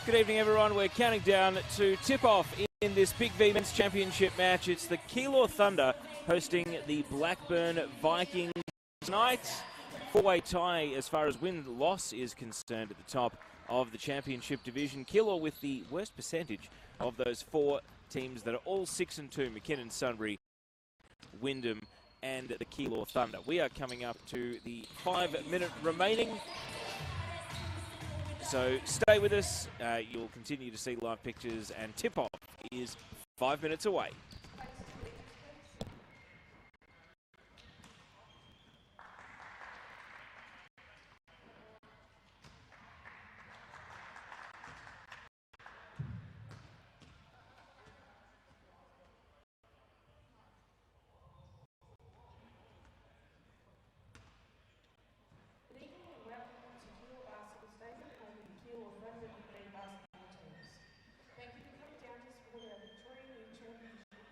Good evening, everyone. We're counting down to tip-off in this Big V Men's Championship match. It's the Keilor Thunder hosting the Blackburn Vikings tonight. Four-way tie as far as win-loss is concerned at the top of the championship division. Keilor with the worst percentage of those four teams that are all 6-2. McKinnon, Sunbury, Wyndham and the Keilor Thunder. We are coming up to the 5-minute remaining. So stay with us. You'll continue to see live pictures, and tip-off is 5 minutes away. Thank you for coming down to support our Victorian Youth Championship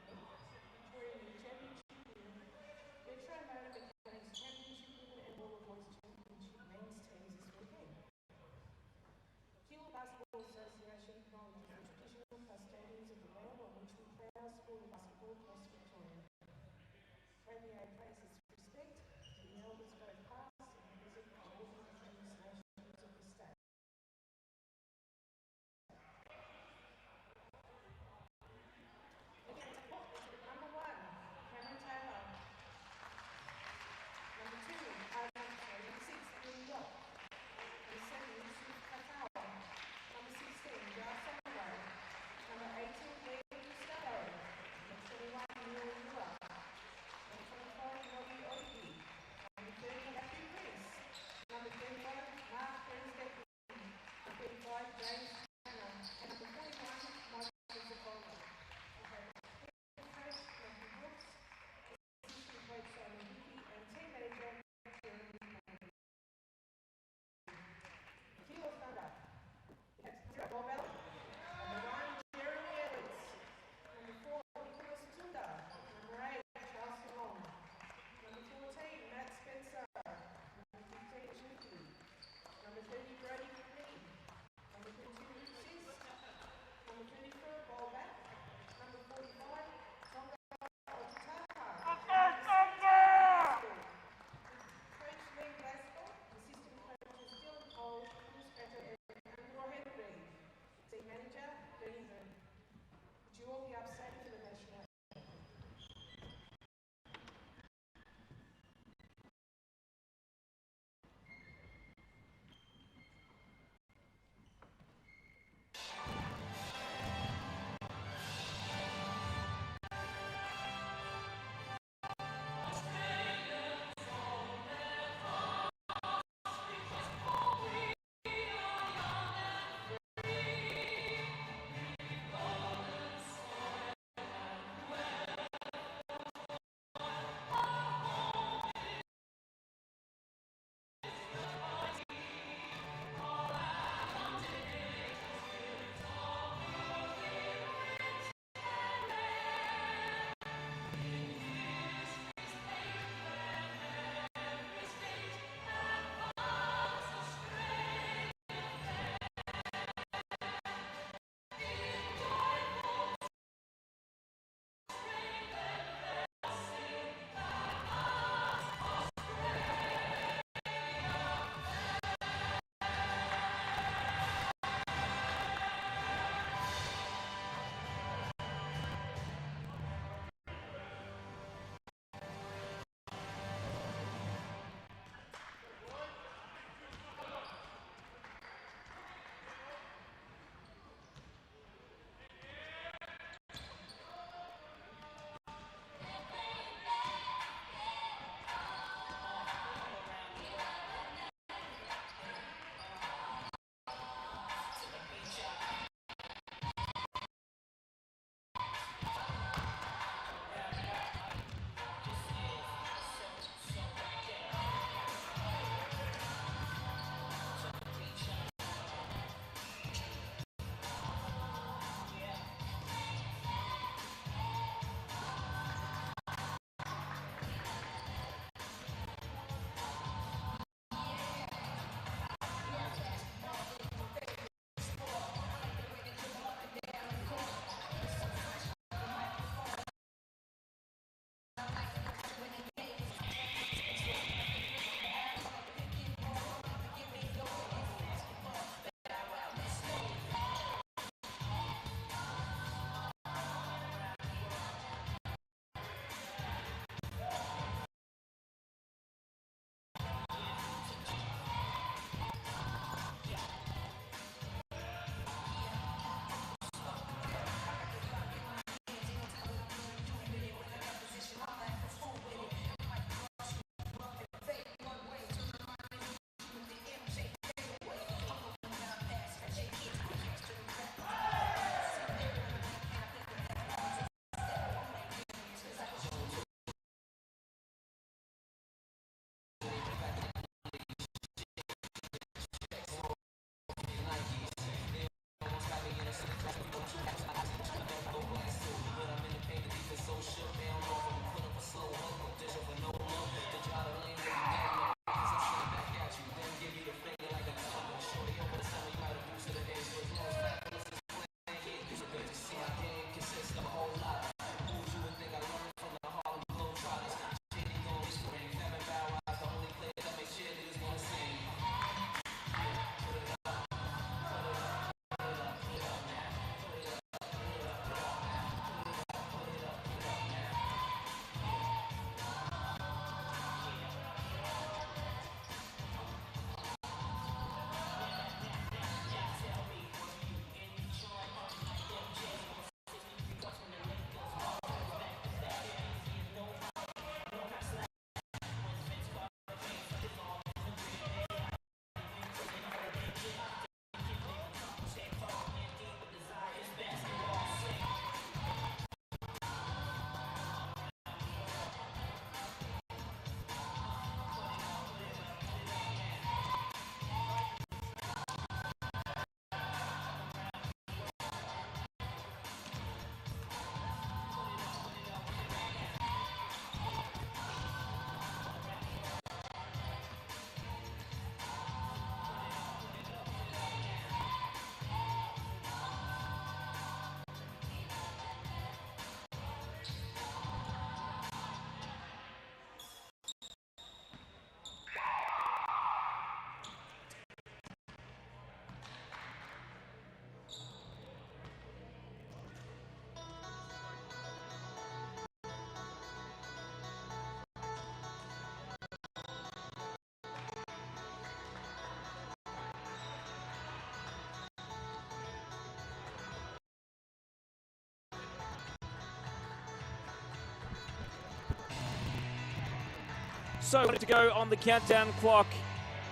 so to go on the countdown clock.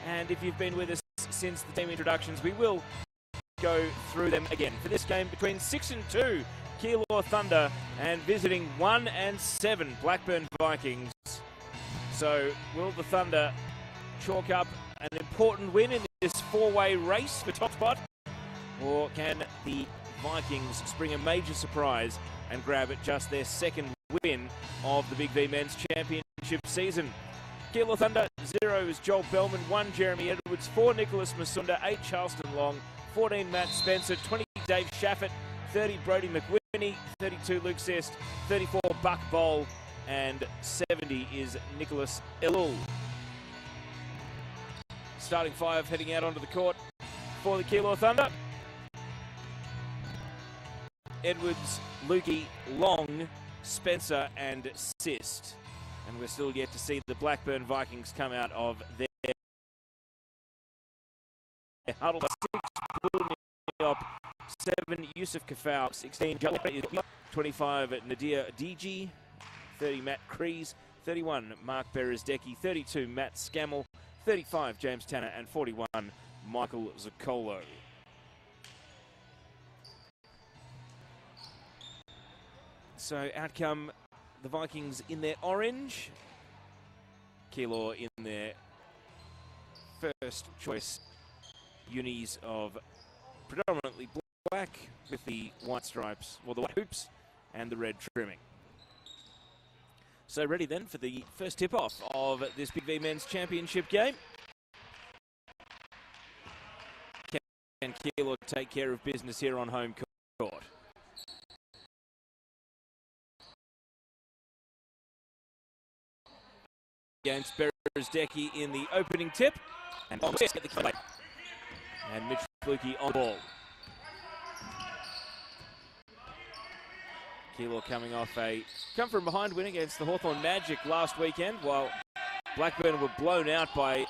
And if you've been with us since the team introductions, we will go through them again. For this game between 6 and 2, Keilor Thunder, and visiting 1 and 7, Blackburn Vikings. So will the Thunder chalk up an important win in this four-way race for top spot? Or can the Vikings spring a major surprise and grab it just their second win of the Big V Men's Championship season? Keilor Thunder, 0 is Joel Bellman, 1 Jeremy Edwards, 4 Nicholas Masunda, 8 Charleston Long, 14 Matt Spencer, 20 Dave Shaffett, 30 Brody McWhinney, 32 Luke Sist, 34 Buck Bowl, and 70 is Nicholas Elul. Starting 5 heading out onto the court for the Keilor Thunder. Edwards, Lukey, Long, Spencer and Sist. And we're still yet to see the Blackburn Vikings come out of their huddle. 6, 7, Yusuf Kafau, 16, 25, Nadir Digi, 30, Matt Crees, 31, Mark Berezdecki, 32, Matt Scammell, 35, James Tanner, and 41, Michael Zaccolo. So outcome, the Vikings in their orange, Keilor in their first choice unis of predominantly black with the white stripes, or the white hoops, and the red trimming. So ready then for the first tip-off of this Big V Men's Championship game. Can Keilor take care of business here on home court? Against Berezdecki in the opening tip, and get the play. And Mitch Lukey on the ball. Keilor coming off a come-from-behind win against the Hawthorn Magic last weekend, while Blackburn were blown out by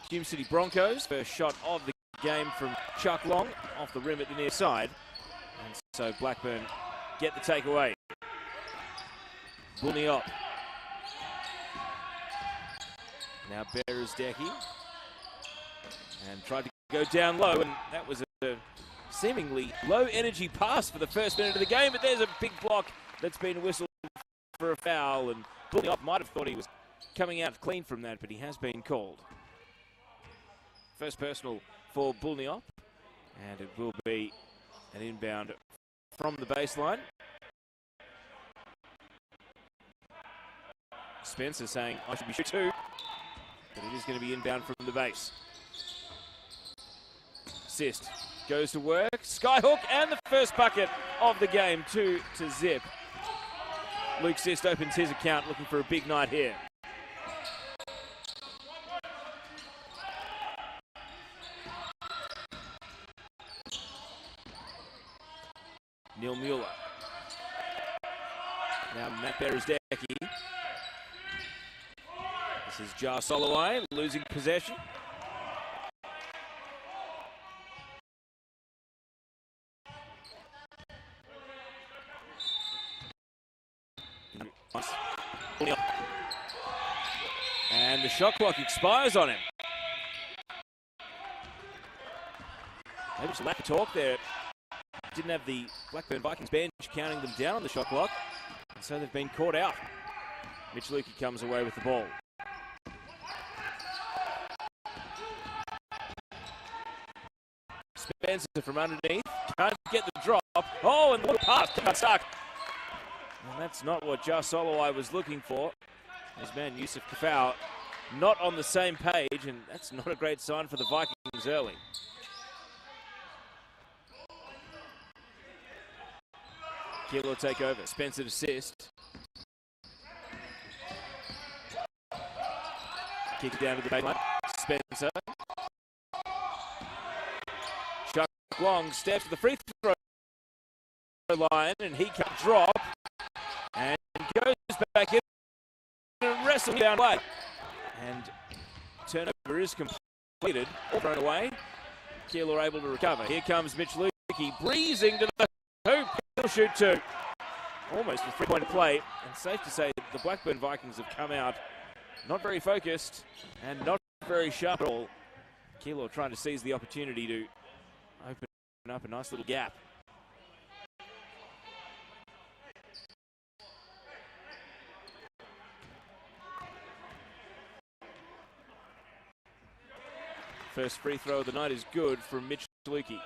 Hume City Broncos. First shot of the game from Chuck Long off the rim at the near side. And so Blackburn get the takeaway. Bulniop. Now Berezdecki. And tried to go down low, and that was a seemingly low-energy pass for the first minute of the game, but there's a big block that's been whistled for a foul, and Bulniop might have thought he was coming out clean from that, but he has been called. First personal for Bulniop, and it will be an inbound from the baseline. Spencer saying, I should be shooting too, but it is going to be inbound from the base. Sist goes to work, skyhook, and the first bucket of the game, 2 to zip. Luke Sist opens his account looking for a big night here. Neil Mueller. Now Matt Berezdecki. This is Jar Soloway losing possession. And the shot clock expires on him. Maybe some lack of talk there. Didn't have the Blackburn Vikings bench counting them down on the shot clock, and so they've been caught out. Mitch Lukey comes away with the ball. Spencer from underneath, can't get the drop. Oh, and the pass got stuck. And that's not what Jar Soloway was looking for. His man Yusuf Kafau not on the same page, and that's not a great sign for the Vikings early. Keilor take over. Spencer to Sist. Kick it down to the baseline. Spencer. Chuck Long steps to the free throw line, and he can drop and goes back in and wrestles down play. And turnover is completed. All thrown away. Keilor able to recover. Here comes Mitch Lukey breezing to the hoop. He'll shoot 2. Almost a 3-point play. And safe to say that the Blackburn Vikings have come out not very focused and not very sharp at all. Keilor trying to seize the opportunity to open up a nice little gap. First free throw of the night is good from Mitch Lukey.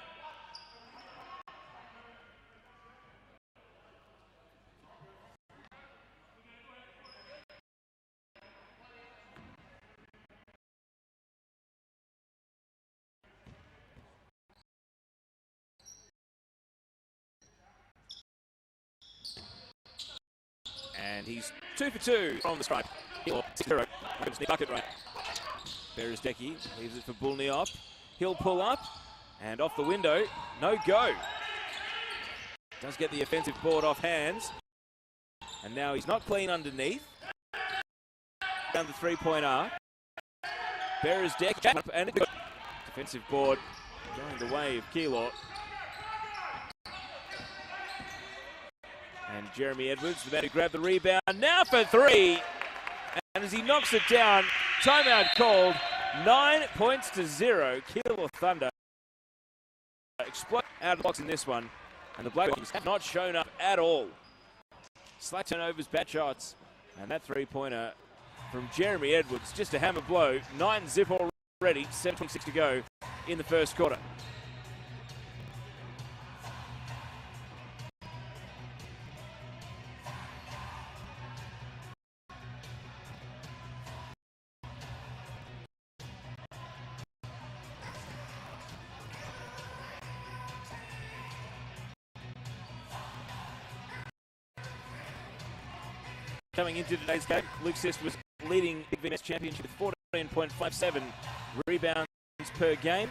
And he's 2 for 2 from the stripe. He'll 6-0. Sneak bucket right. Beresdecki leaves it for Bulniop. He'll pull up and off the window. No go. Does get the offensive board off hands. And now he's not clean underneath. Down the three-point arc. Beresdecki and defensive board going the way of Keilor. And Jeremy Edwards, the man who grabbed the rebound, now for three. And as he knocks it down, timeout called, 9 points to 0. Keilor Thunder explode out of the box in this one. And the Blackhawks have not shown up at all. Slack turnovers, bad shots. And that three-pointer from Jeremy Edwards, just a hammer blow. 9-zip already, 7:26 to go in the first quarter. Coming into today's game, Luke Sist was leading Big VMS Championship with 14.57 rebounds per game.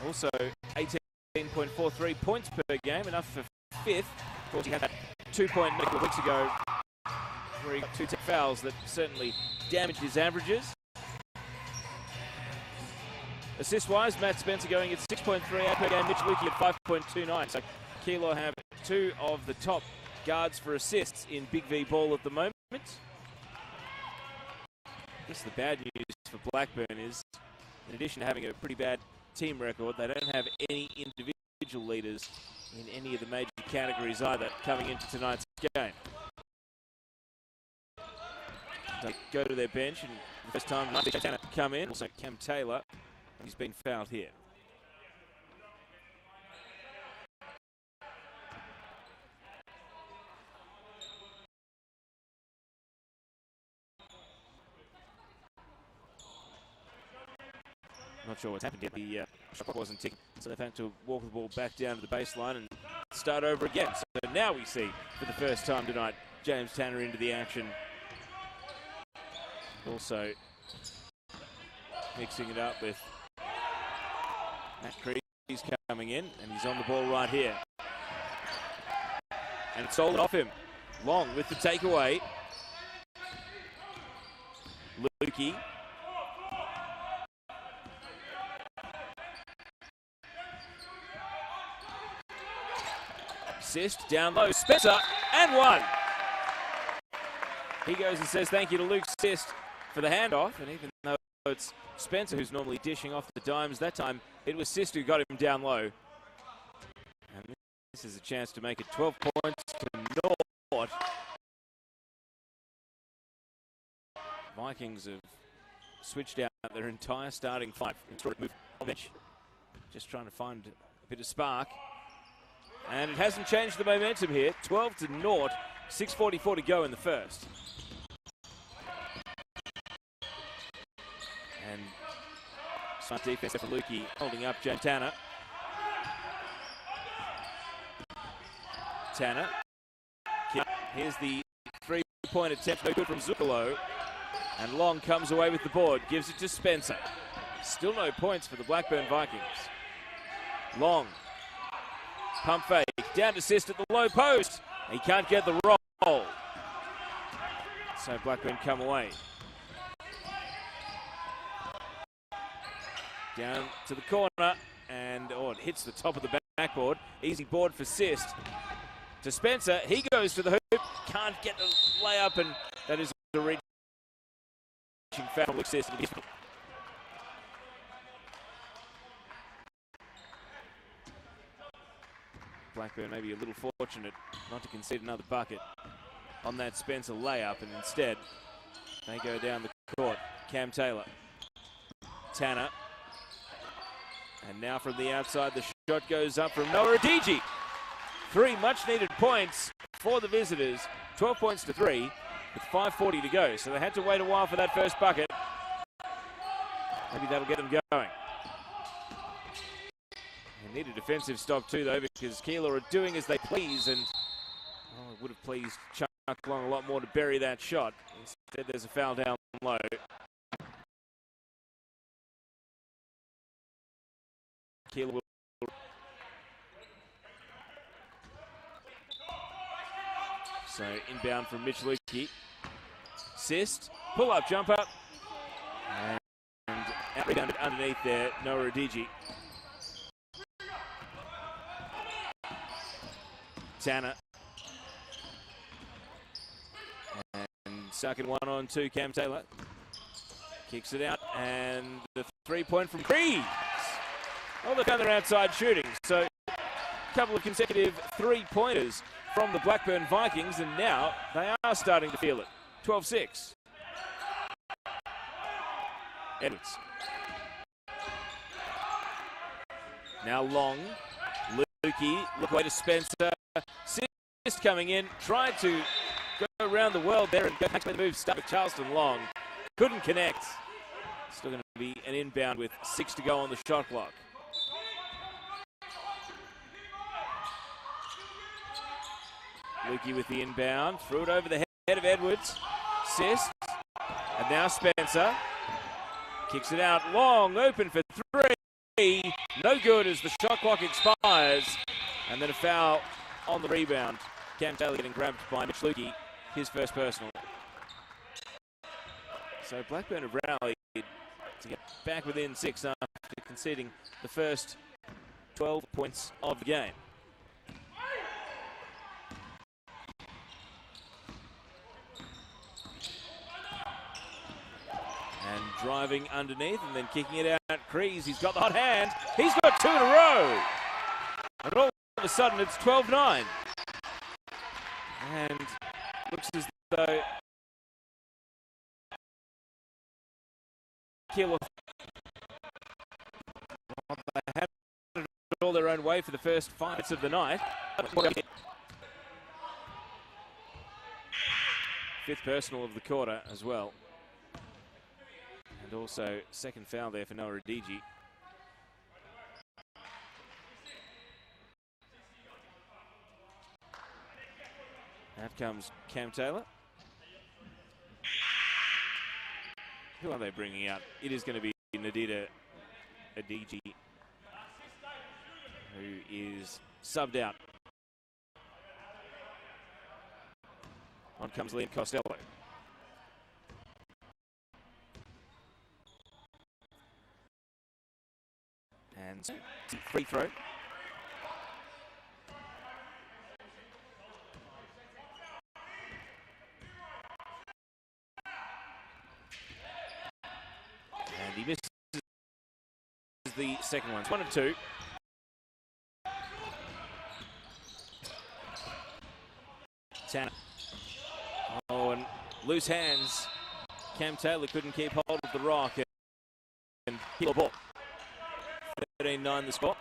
Also 18.43 points per game, enough for fifth. Of course, he had that 2-point a couple of weeks ago where he got 2 tech fouls that certainly damaged his averages. Assist-wise, Matt Spencer going at 6.38 per game, Mitch Lukey at 5.29. So Keilor have 2 of the top guards for assists in Big V ball at the moment. I guess the bad news for Blackburn is, in addition to having a pretty bad team record, they don't have any individual leaders in any of the major categories either coming into tonight's game. They go to their bench, and the first time Montana come in, also Cam Taylor, and he's been fouled here. Not sure what's happened yet. The shot clock wasn't ticking, so they've had to walk the ball back down to the baseline and start over again. So now we see, for the first time tonight, James Tanner into the action. Also mixing it up with Matt Crease coming in, and he's on the ball right here. And it's stolen off him. Long with the takeaway. Lukey. Assist down low, Spencer, and one. He goes and says thank you to Luke Sist for the handoff, and even though it's Spencer who's normally dishing off the dimes, that time it was Sist who got him down low. And this is a chance to make it 12 points to naught. Vikings have switched out their entire starting five. Just trying to find a bit of spark. And it hasn't changed the momentum here. 12 to naught, 6:44 to go in the first. And smart defense for Lukey, holding up James Tanner. Tanner. Here's the three-point attempt, no good from Zuccolo. And Long comes away with the board, gives it to Spencer. Still no points for the Blackburn Vikings. Long. Pump fake, down to Sist at the low post. He can't get the roll. So Blackburn come away. Down to the corner, and it hits the top of the backboard. Easy board for Sist. To Spencer, he goes to the hoop, can't get the layup, and that is a reaching foul assist. Blackburn maybe a little fortunate not to concede another bucket on that Spencer layup, and instead they go down the court. Cam Taylor, Tanner, and now from the outside the shot goes up from Noah Adiji. 3 much-needed points for the visitors, 12 points to 3 with 5:40 to go. So they had to wait a while for that first bucket. Maybe that'll get them going. They need a defensive stop too, though, because Keilor are doing as they please, and it would have pleased Chuck Long a lot more to bury that shot. Instead, there's a foul down low. Keilor will. So inbound from Mitch Lukey. Assist, pull up, jump up, and rebounded underneath there, Noah Adiji. Tanner. And second 1-on-2, Cam Taylor. Kicks it out, and the 3-point from Creed. Well, they've done their outside shooting, so a couple of consecutive 3-pointers from the Blackburn Vikings, and now they are starting to feel it. 12-6. Edwards. Now Long. Lukey, look away to Spencer. Assist coming in, tried to go around the world there and go back to the move, stuck with Charleston Long. Couldn't connect. Still going to be an inbound with 6 to go on the shot clock. Lukey with the inbound, threw it over the head of Edwards. Assist, and now Spencer. Kicks it out, Long, open for 3. No good as the shot clock expires. And then a foul on the rebound. Cam Taylor getting grabbed by Mitch Lukey, his first personal. So Blackburn have rallied to get back within 6 after conceding the first 12 points of the game. And driving underneath and then kicking it out. Crees, he's got the hot hand. He's got 2 in a row. And all of a sudden it's 12-9. And looks as though Keilor they had it all their own way for the first 5 minutes of the night. 5th personal of the quarter as well. And also second foul there for Noah Adiji. Out comes Cam Taylor. Who are they bringing out? It is going to be Nadita Adiji, who is subbed out. On comes Liam Costello. And free throw. And he misses the second one. 1 of 2. Tanner. Oh, and loose hands. Cam Taylor couldn't keep hold of the rock and hit the ball. 13-9 the score.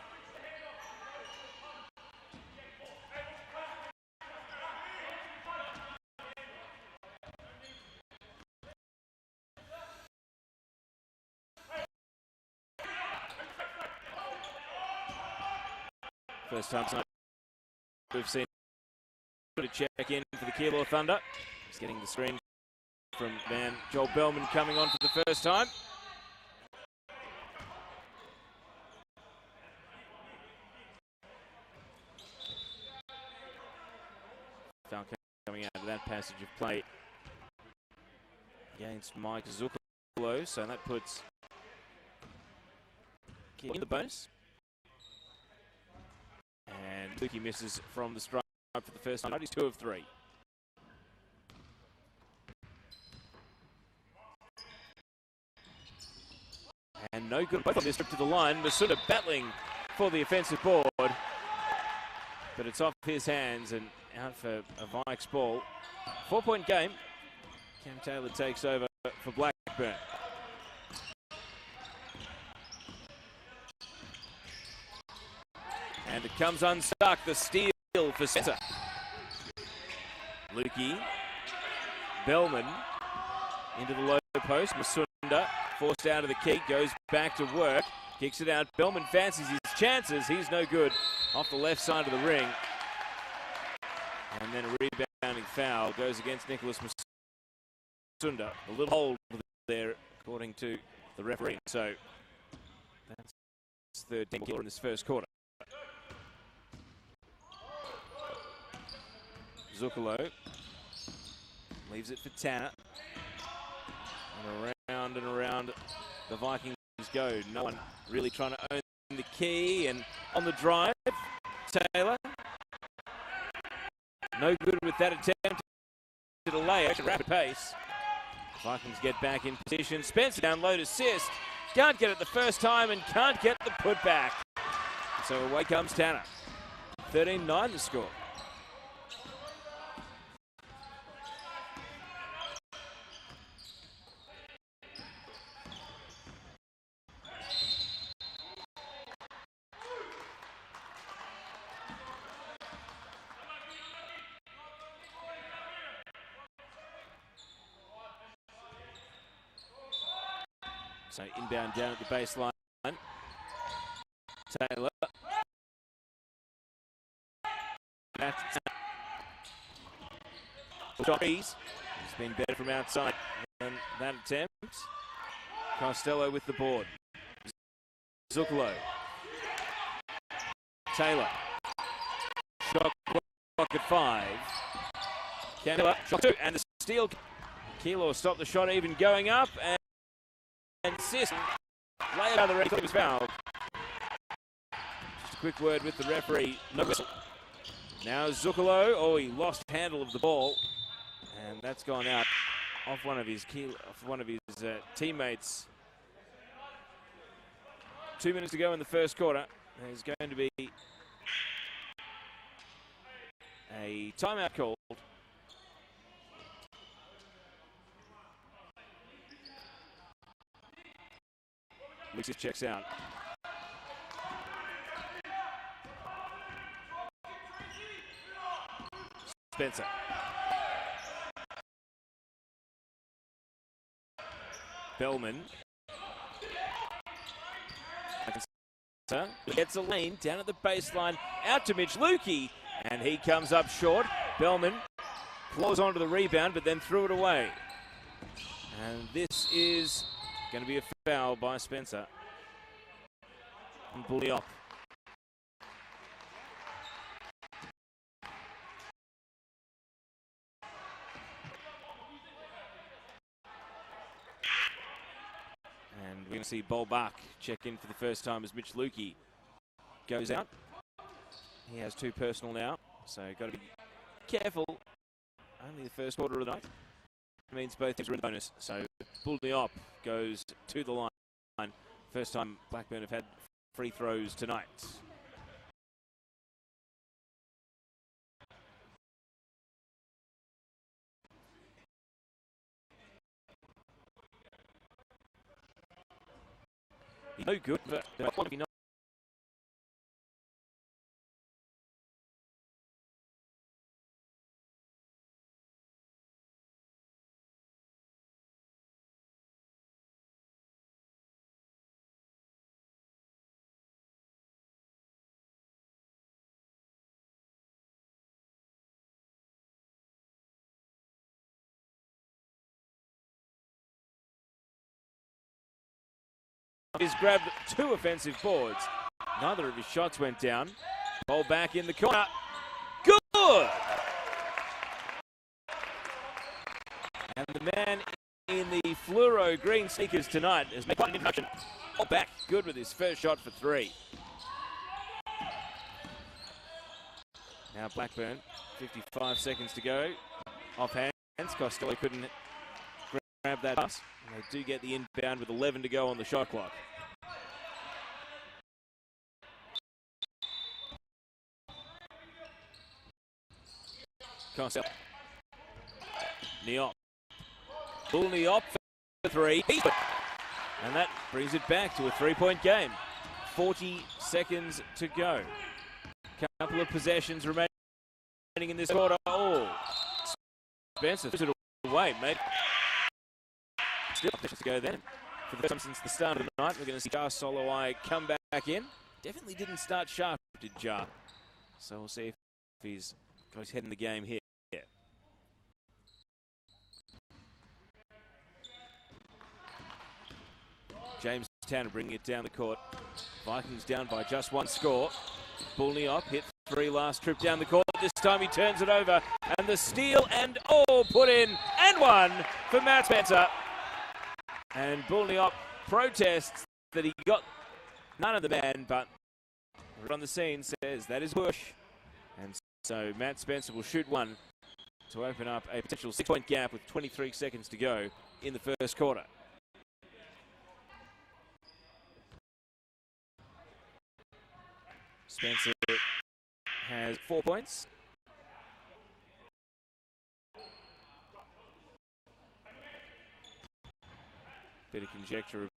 First time tonight we've seen a check in for the Keilor Thunder. He's getting the screen from man Joel Bellman coming on for the first time. Foul coming out of that passage of play against Mike Zuccolo, so that puts Keilor in the bonus. And Lukey misses from the stripe for the first time. He's 2 of 3. And no good. Both of this trip to the line. Masunda battling for the offensive board. But it's off his hands and out for a Vikes ball. 4-point game. Cam Taylor takes over for Blackburn. And it comes unstuck. The steal for Spencer. Lukey. Bellman into the low post. Masunda forced out of the kick. Goes back to work. Kicks it out. Bellman fancies his chances. He's no good. Off the left side of the ring. And then a rebounding foul goes against Nicholas Masunda. A little hold there, according to the referee. So that's third team killer in this first quarter. Zuccolo leaves it for Tanner. And around the Vikings go. No one really trying to own the key. And on the drive, Taylor. No good with that attempt to delay at a rapid pace. Vikings get back in position. Spencer down low to assist. Can't get it the first time and can't get the putback. So away comes Tanner. 13-9 the score. So inbound down at the baseline. Taylor. He's been better from outside than that attempt. Costello with the board. Zuccolo. Taylor. Shot clock at 5. Keilor, shot 2, and the steal. Keilor stopped the shot even going up, and assist. Lay it out of the ring. It was fouled. Just a quick word with the referee. No whistle. Now Zuccolo. Oh, he lost handle of the ball, and that's gone out off one of his teammates. 2 minutes to go in the first quarter. There's going to be a timeout called. Lucius checks out. Spencer. Bellman. Gets a lane down at the baseline. Out to Mitch Lukey. And he comes up short. Bellman claws onto the rebound, but then threw it away. And this is going to be a foul by Spencer. And bully up. And we're going to see Bolbach check in for the first time as Mitch Lukey goes out. He has 2 personal now, so got to be careful. Only the first quarter of the night. It means both teams are in the bonus, so Buldiop goes to the line. First time Blackburn have had free throws tonight. No good, but not. He's grabbed 2 offensive boards. Neither of his shots went down. Ball back in the corner. Good! And the man in the fluoro green sneakers tonight has made quite an introduction. Ball back. Good with his first shot for 3. Now Blackburn, 55 seconds to go. Off hands. Costello couldn't grab that pass. And they do get the inbound with 11 to go on the shot clock. Costello. Neop. Bull Neop for 3. And that brings it back to a 3-point game. 40 seconds to go. Couple of possessions remaining in this quarter. Oh, Spencer took it away, mate. Still to go then. For the first time since the start of the night, we're going to see Jar Solowai come back in. Definitely didn't start sharp, did Jar. So we'll see if he's got his head in the game here. James Tanner bringing it down the court. Vikings down by just 1 score. Bull Neop hit 3 last trip down the court. This time he turns it over. And the steal and put in and 1 for Matt Spencer. And Bull Neop protests that he got none of the man, but on the scene says that is Bush. And so Matt Spencer will shoot 1 to open up a potential 6-point gap with 23 seconds to go in the first quarter. Spencer has 4 points. Bit of conjecture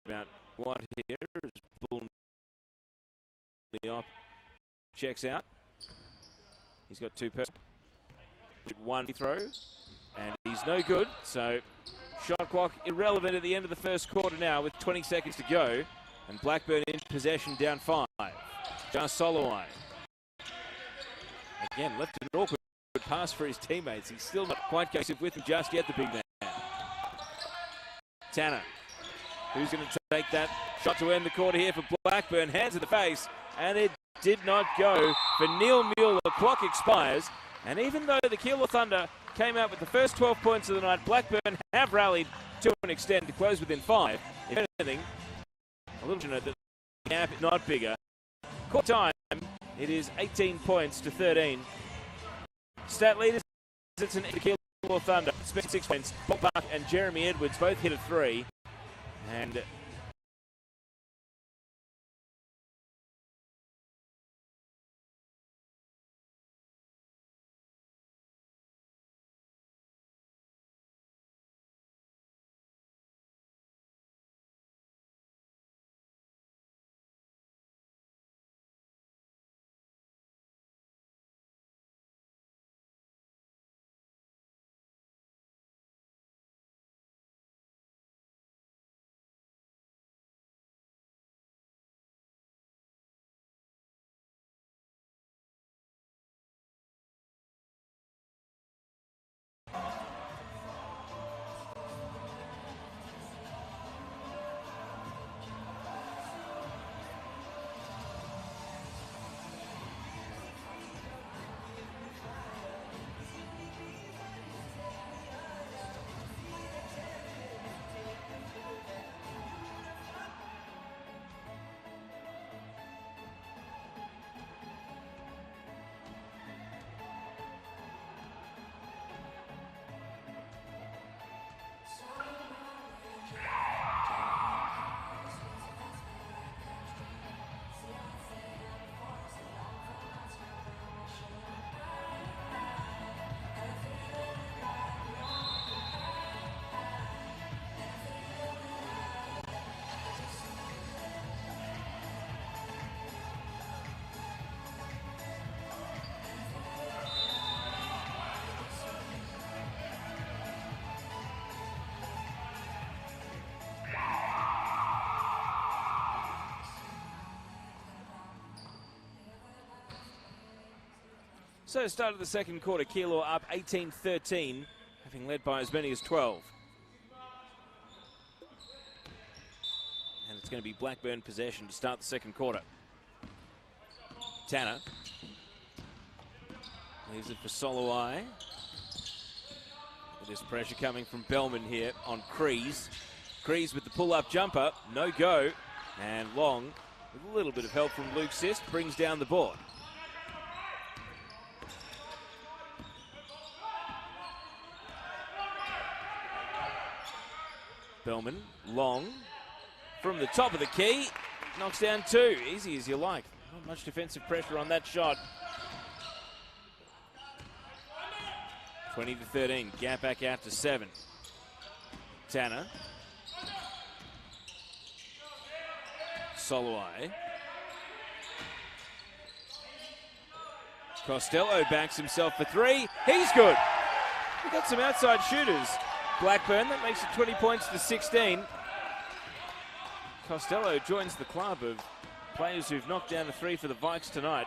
about what here as Bull Neop checks out. He's got 2 personal. 1 throw, and he's no good. So shot clock irrelevant at the end of the first quarter now with 20 seconds to go. And Blackburn in possession down 5. Jar Solowai. Again, left an awkward pass for his teammates. He's still not quite cohesive with him just yet, the big man. Tanner, who's going to take that shot to end the quarter here for Blackburn. Hands to the face, and it did not go for Neil Mule. The clock expires, and even though the Keilor Thunder came out with the first 12 points of the night, Blackburn have rallied to an extent to close within 5. If anything, a little that the gap is not bigger. Court time, it is 18 points to 13. Stat leaders, it's an Keilor Thunder. 6 points. Bob Buck and Jeremy Edwards both hit a 3. And so start of the second quarter, Keilor up 18-13, having led by as many as 12. And it's going to be Blackburn possession to start the second quarter. Tanner leaves it for Solowai. This pressure coming from Bellman here on Kreese. Kreese with the pull-up jumper, no go. And Long, with a little bit of help from Luke Sist, brings down the board. Bellman, Long, from the top of the key, knocks down 2. Easy as you like. Not much defensive pressure on that shot. 20-13. Gap back out to 7. Tanner. Soloway. Costello backs himself for 3. He's good. We've got some outside shooters. Blackburn, that makes it 20 points to 16. Costello joins the club of players who've knocked down a 3 for the Vikes tonight.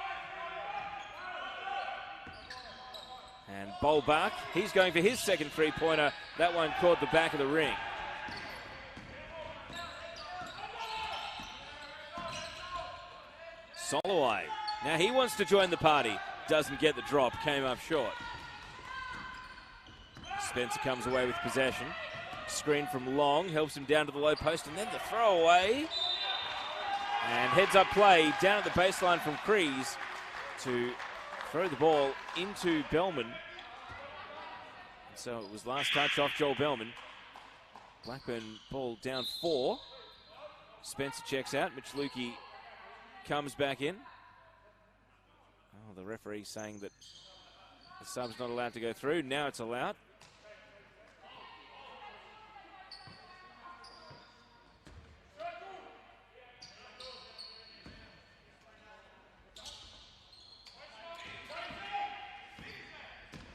And Bolbach, he's going for his second three-pointer. That one caught the back of the ring. Soloway. Now he wants to join the party. Doesn't get the drop, came up short. Spencer comes away with possession. Screen from Long, helps him down to the low post, and then the throwaway. And heads up play down at the baseline from Crees to throw the ball into Bellman. And so it was last touch off Joel Bellman. Blackburn ball down 4. Spencer checks out. Mitch Lukey comes back in. Oh, the referee saying that the sub's not allowed to go through. Now it's allowed.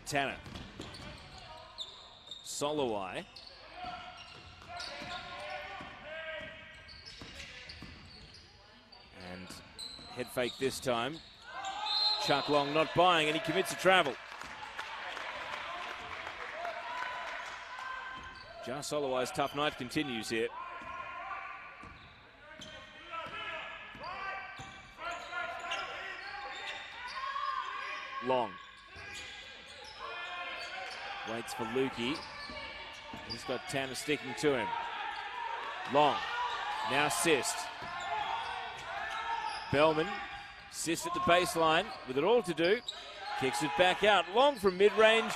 Tanner. Soloway. And head fake this time. Chuck Long not buying, and he commits a travel. Jar Soloway's tough night continues here. Long. Waits for Lukey. He's got Tanner sticking to him. Long. Now Sist. Bellman. Sist at the baseline with it all to do. Kicks it back out. Long from mid-range.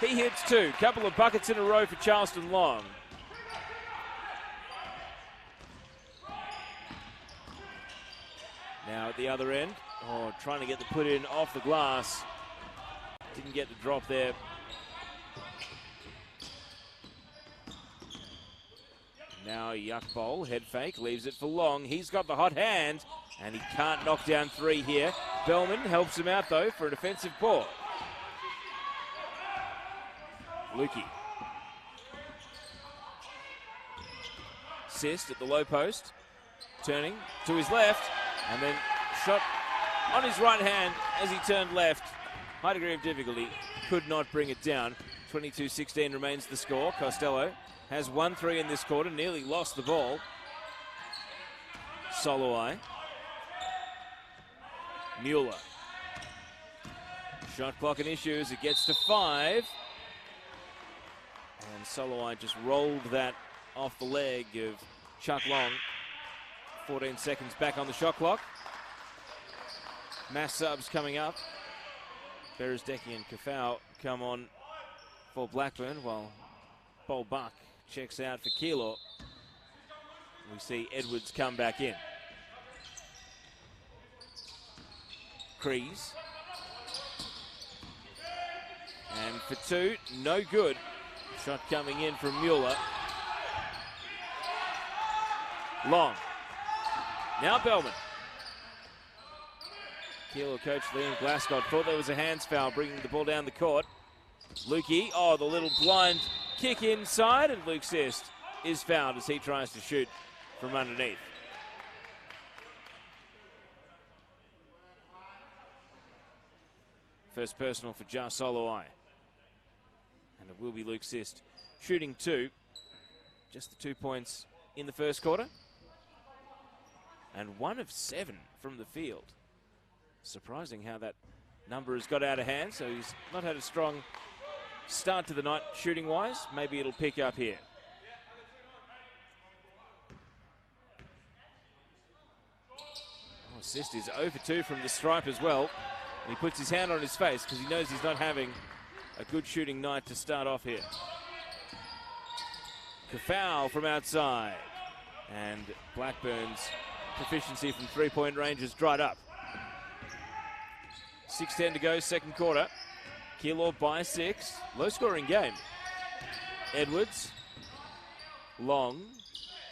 He hits 2. Couple of buckets in a row for Charleston Long. Now at the other end. Oh, trying to get the put in off the glass. Didn't get the drop there. Now Yuck Bowl, head fake, leaves it for Long. He's got the hot hand, and he can't knock down 3 here. Bellman helps him out, though, for a defensive ball. Lukey. Sist at the low post. Turning to his left, and then shot on his right hand as he turned left. High degree of difficulty, could not bring it down. 22-16 remains the score. Costello has 1-3 in this quarter, nearly lost the ball. Soloway. Mueller. Shot clock an issue as it gets to 5. And Soloway just rolled that off the leg of Chuck Long. 14 seconds back on the shot clock. Mass subs coming up. Beresdecki and Kafau come on for Blackburn, while Bolbach checks out for Keilor. We see Edwards come back in. Crees. And for 2, no good. Shot coming in from Mueller. Long. Now Bellman. Keilor coach Liam Glasgow thought there was a hands foul, bringing the ball down the court. Lukey, oh, the little blind kick inside, and Luke Sist is fouled as he tries to shoot from underneath. First personal for Jar Soloway. And it will be Luke Sist shooting 2. Just the 2 points in the first quarter. And 1 of 7 from the field. Surprising how that number has got out of hand, so he's not had a strong start to the night shooting-wise. Maybe it'll pick up here. Oh, Sist is 0 for 2 from the stripe as well. And he puts his hand on his face because he knows he's not having a good shooting night to start off here. Kafau from outside. And Blackburn's proficiency from three-point range has dried up. 6:10 to go, second quarter. Keilor by 6. Low-scoring game. Edwards. Long.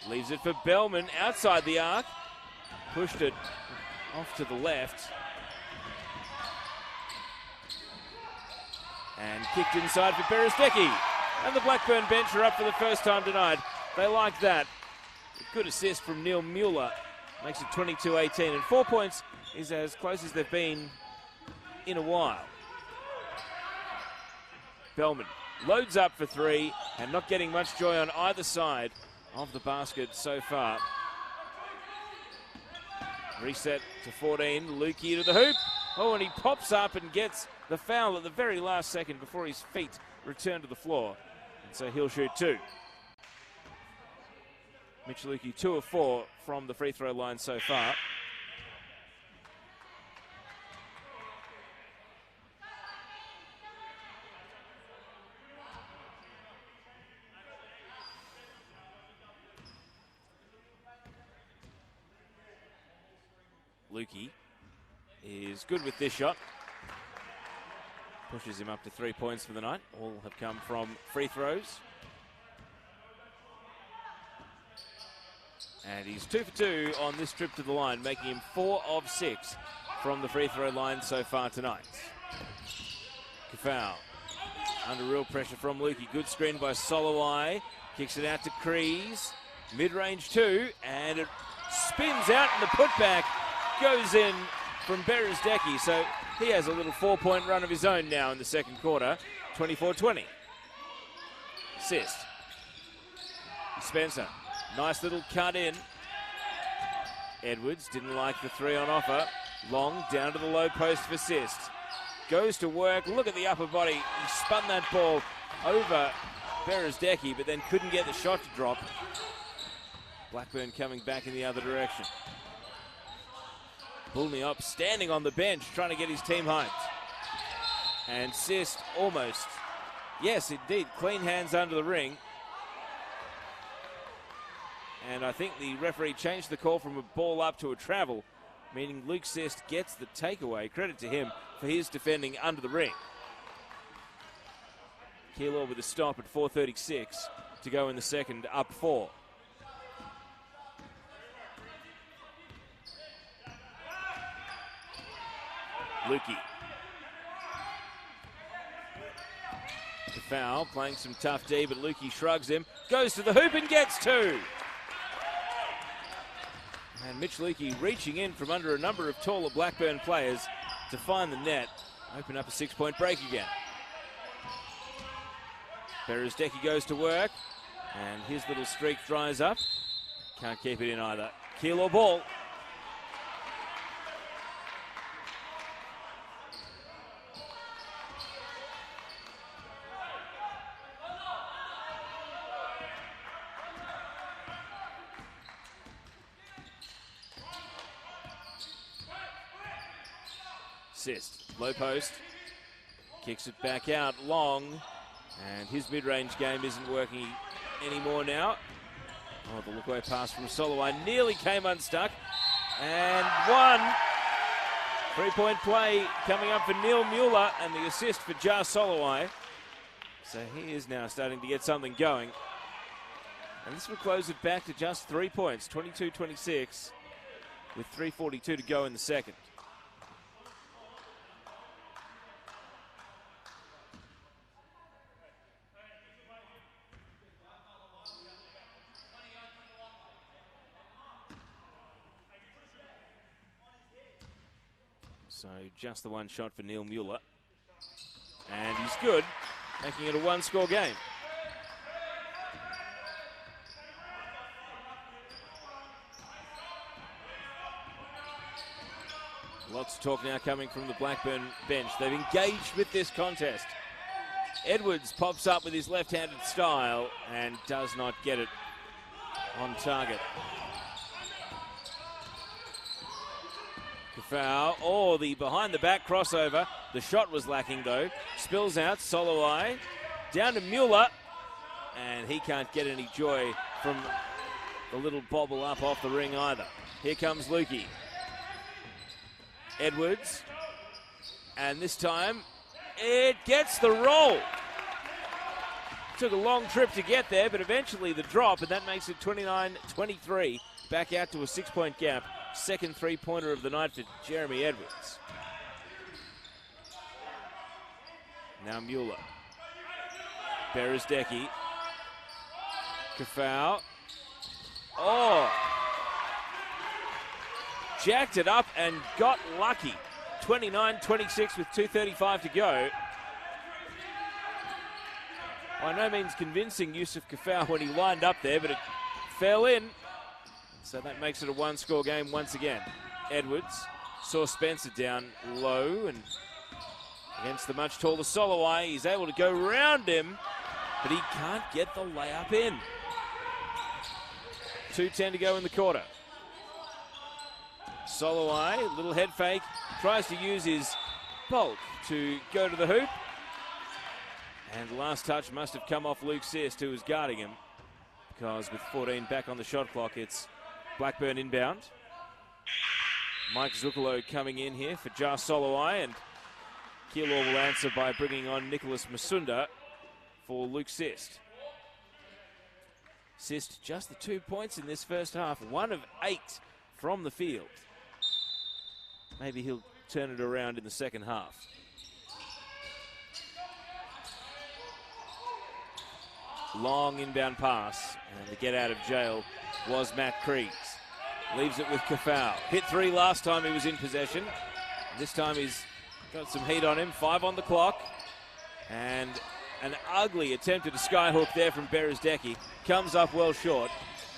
Leaves it for Bellman outside the arc. Pushed it off to the left. And kicked inside for Beresdecki. And the Blackburn bench are up for the first time tonight. They like that. A good assist from Neil Mueller. Makes it 22-18. And 4 points is as close as they've been in a while. Bellman loads up for 3 and not getting much joy on either side of the basket so far. Reset to 14. Lukey to the hoop. Oh, and he pops up and gets the foul at the very last second before his feet return to the floor. And so he'll shoot 2. Mitch Lukey 2 of 4 from the free throw line so far. Lukey is good with this shot. Pushes him up to 3 points for the night. All have come from free throws. And he's 2 for 2 on this trip to the line, making him 4 of 6 from the free throw line so far tonight. Kafau under real pressure from Lukey. Good screen by Soloway. Kicks it out to Crees. Mid-range 2, and it spins out, and the putback goes in from Beresdecki. So he has a little 4-point run of his own now in the second quarter. 24-20. Assist. Spencer. Nice little cut in. Edwards didn't like the 3 on offer. Long down to the low post for assist. Goes to work. Look at the upper body. He spun that ball over Beresdecki, but then couldn't get the shot to drop. Blackburn coming back in the other direction. Bulniop standing on the bench trying to get his team hyped. And Sist almost. Yes, indeed. Clean hands under the ring. And I think the referee changed the call from a ball up to a travel, meaning Luke Sist gets the takeaway. Credit to him for his defending under the ring. Keilor with a stop at 4:36 to go in the second, up 4. Lukey. The foul, playing some tough D, but Lukey shrugs him, goes to the hoop and gets 2. And Mitch Lukey reaching in from under a number of taller Blackburn players to find the net. Open up a 6-point break again. Beresdecki goes to work, and his little streak dries up. Can't keep it in either. Keilor ball. Assist. Low post. Kicks it back out long. And his mid-range game isn't working anymore now. Oh, the look-away pass from Soloway nearly came unstuck. And 1. 3-point play coming up for Neil Mueller and the assist for Jar Soloway. So he is now starting to get something going. And this will close it back to just 3 points, 22-26, with 3:42 to go in the second. So just the one shot for Neil Mueller. And he's good, making it a 1-score game. Lots of talk now coming from the Blackburn bench. They've engaged with this contest. Edwards pops up with his left-handed style and does not get it on target. Foul. Oh, the behind-the-back crossover. The shot was lacking, though. Spills out. Soloway. Down to Mueller. And he can't get any joy from the little bobble up off the ring either. Here comes Lukey. Edwards. And this time, It gets the roll. Took a long trip to get there, but eventually the drop, and that makes it 29-23. Back out to a 6-point gap. Second three-pointer of the night for Jeremy Edwards. Now Mueller. Beresdecki. Kafau. Oh! Jacked it up and got lucky. 29-26 with 2:35 to go. By no means convincing Yusuf Kafau when he lined up there, but it fell in. So that makes it a one-score game once again. Edwards saw Spencer down low, and against the much taller Soloway, he's able to go round him, but he can't get the layup in. 2:10 to go in the quarter. Soloway, little head fake, tries to use his bulk to go to the hoop. And the last touch must have come off Luke Sist, who was guarding him, because with 14 back on the shot clock, it's Blackburn inbound. Mike Zuccolo coming in here for Jar Soloway, and Keilor will answer by bringing on Nicholas Masunda for Luke Sist. Sist just the 2 points in this first half, 1 of 8 from the field. Maybe he'll turn it around in the second half. Long inbound pass, and the get out of jail was Matt Kriegs. Leaves it with Kafau. Hit 3 last time he was in possession. This time he's got some heat on him. 5 on the clock. And an ugly attempt at a skyhook there from Beresdecki. Comes up well short.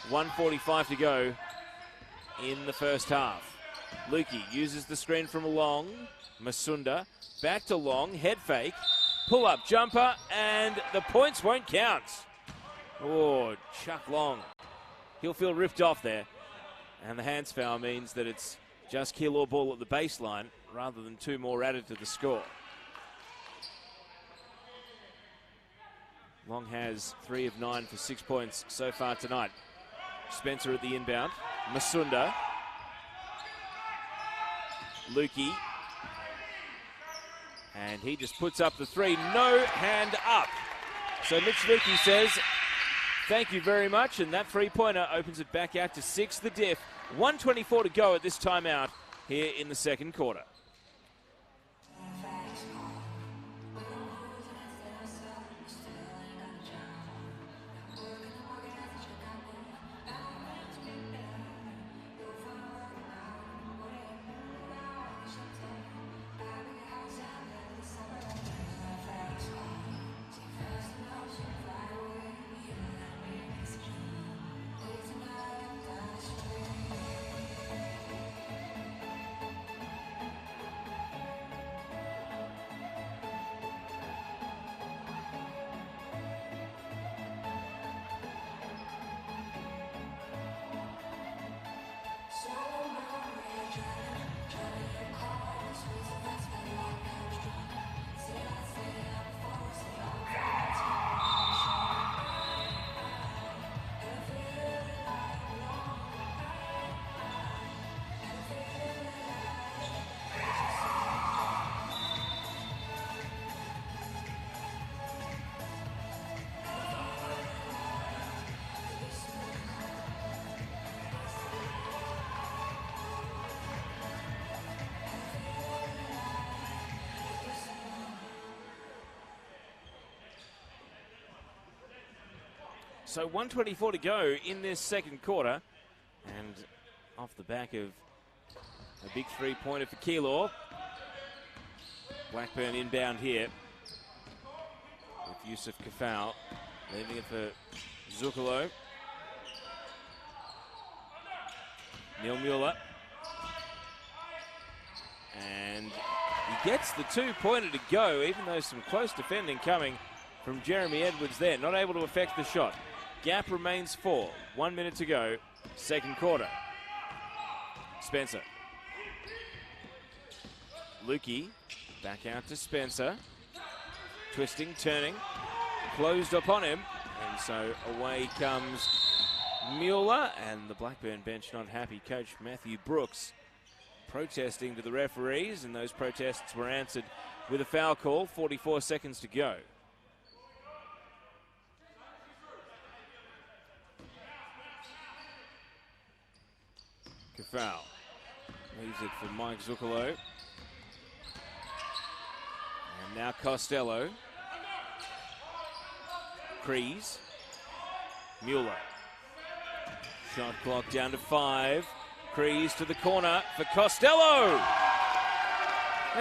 1:45 to go in the first half. Lukey uses the screen from Long. Masunda back to Long. Head fake. Pull-up jumper, and the points won't count. Oh, Chuck Long. He'll feel ripped off there. And the hands foul means that it's just Keilor ball at the baseline rather than 2 more added to the score. Long has 3 of 9 for 6 points so far tonight. Spencer at the inbound. Masunda. Lukey. And he just puts up the 3. No hand up. So Mitch Lukey says, thank you very much. And that 3-pointer opens it back out to 6 the diff. 1:24 to go at this timeout here in the second quarter. So 1:24 to go in this second quarter. And off the back of a big 3-pointer for Keilor. Blackburn inbound here with Yusuf Kafau. Leaving it for Zuccolo. Neil Mueller. And he gets the 2-pointer to go, even though some close defending coming from Jeremy Edwards there. Not able to affect the shot. Gap remains 4. 1 minute to go. Second quarter. Spencer. Lukey. Back out to Spencer. Twisting, turning. Closed upon him. And so away comes Mueller. And the Blackburn bench not happy. Coach Matthew Brooks protesting to the referees, and those protests were answered with a foul call. 44 seconds to go. Foul. Leaves it for Mike Zuccolo. And now Costello. Kreese. Mueller. Shot clock down to 5. Kreese to the corner for Costello.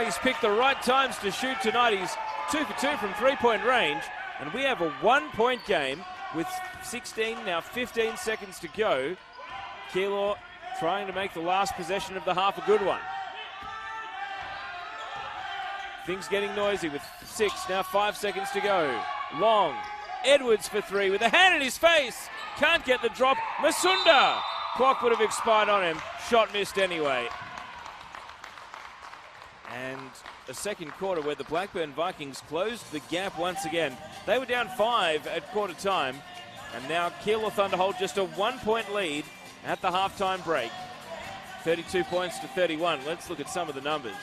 He's picked the right times to shoot tonight. He's 2 for 2 from three-point range. And we have a one-point game with 16, now 15 seconds to go. Keilor trying to make the last possession of the half a good one. Things getting noisy with 6, now 5 seconds to go. Long. Edwards for 3 with a hand in his face. Can't get the drop. Masunda. Clock would have expired on him. Shot missed anyway. And a second quarter where the Blackburn Vikings closed the gap once again. They were down 5 at quarter time. And now Keilor Thunder hold just a 1-point lead at the halftime break. 32 points to 31. Let's look at some of the numbers.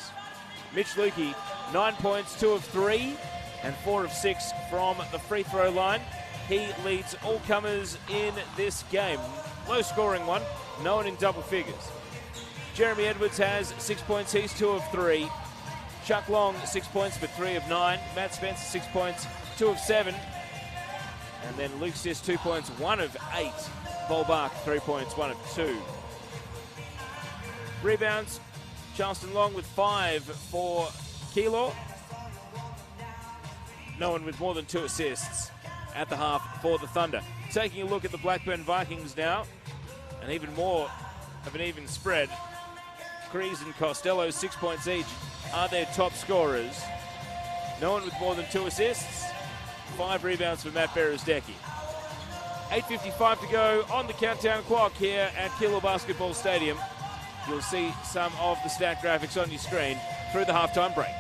Mitch Lukey, 9 points, 2 of 3, and 4 of 6 from the free throw line. He leads all comers in this game. Low scoring one, no one in double figures. Jeremy Edwards has 6 points, he's 2 of 3. Chuck Long, 6 points, but 3 of 9. Matt Spencer, 6 points, 2 of 7. And then Luke Sis, 2 points, 1 of 8. Paul Bark, 3 points, 1 of 2. Rebounds, Charleston Long with 5 for Keilor. No one with more than 2 assists at the half for the Thunder. Taking a look at the Blackburn Vikings now, and even more of an even spread. Kreese and Costello, 6 points each, are their top scorers. No one with more than 2 assists. 5 rebounds for Matt Beresdecki. 8:55 to go on the countdown clock here at Keilor Basketball Stadium. You'll see some of the stat graphics on your screen through the halftime break.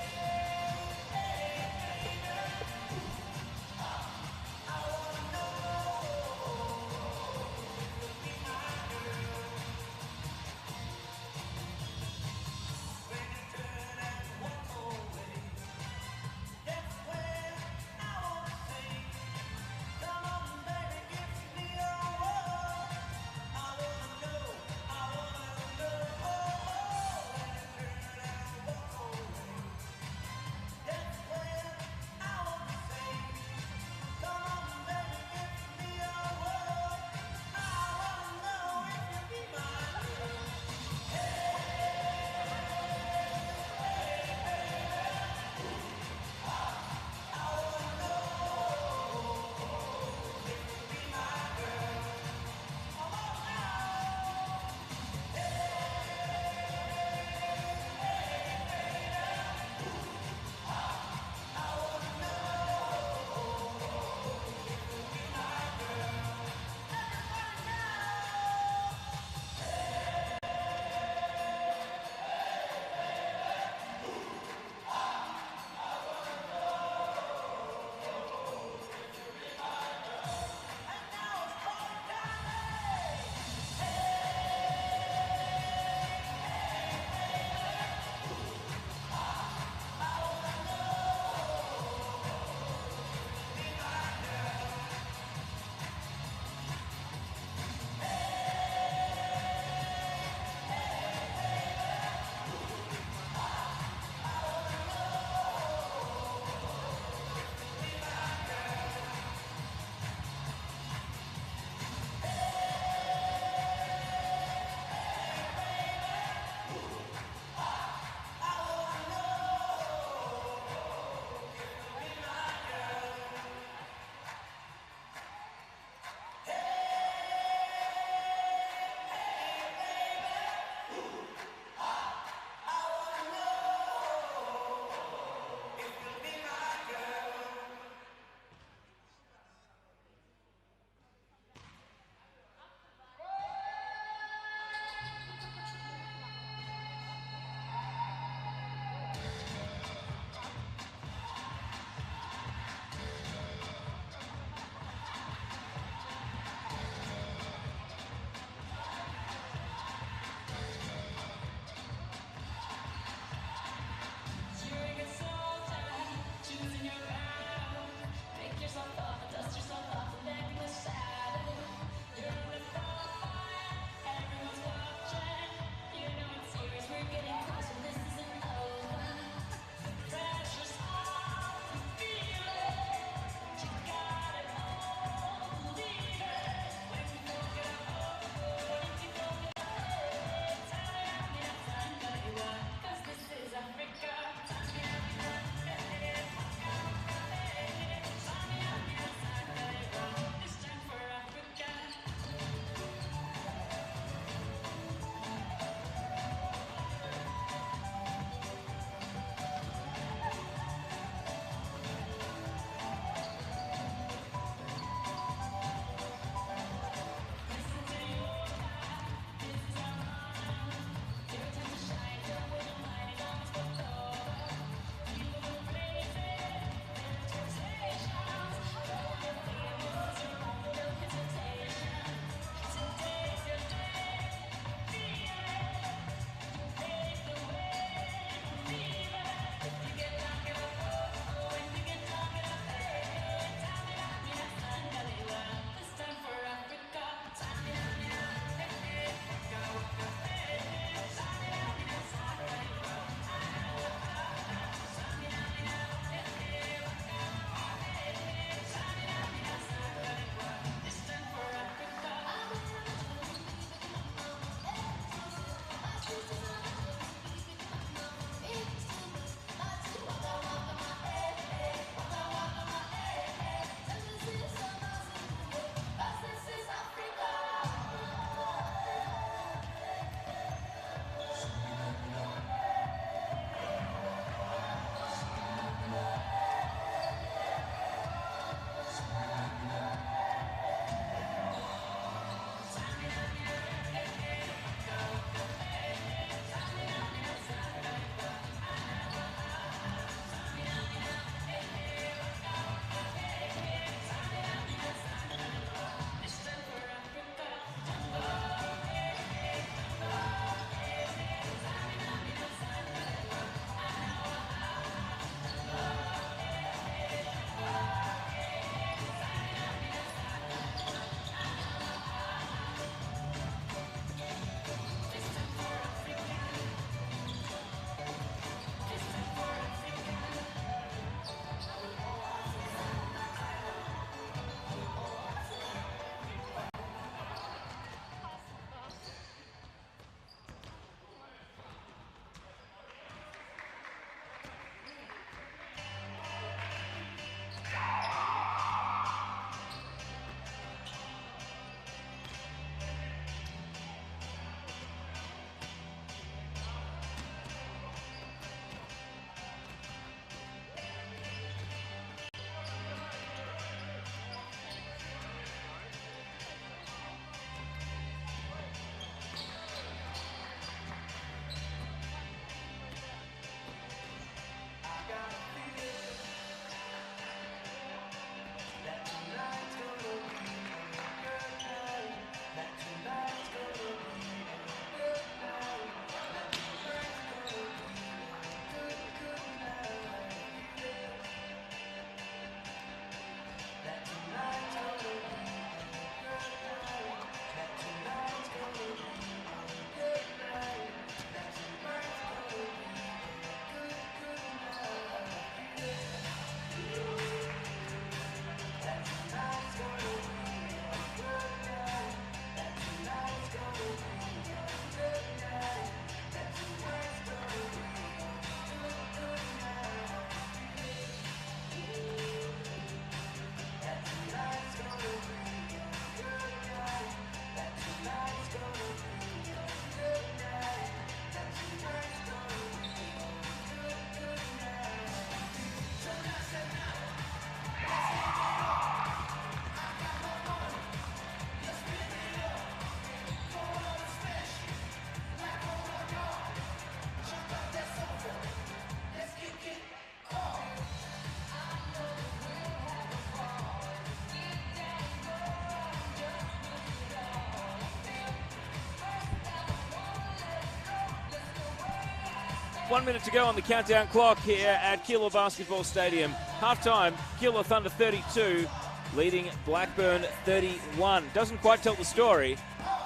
1 minute to go on the countdown clock here at Keilor Basketball Stadium. Half-time, Keilor Thunder 32, leading Blackburn 31. Doesn't quite tell the story.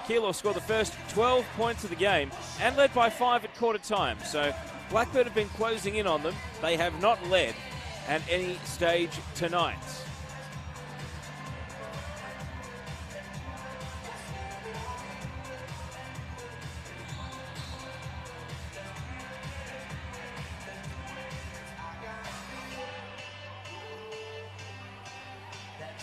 Keilor scored the first 12 points of the game and led by 5 at quarter time. So Blackburn have been closing in on them. They have not led at any stage tonight.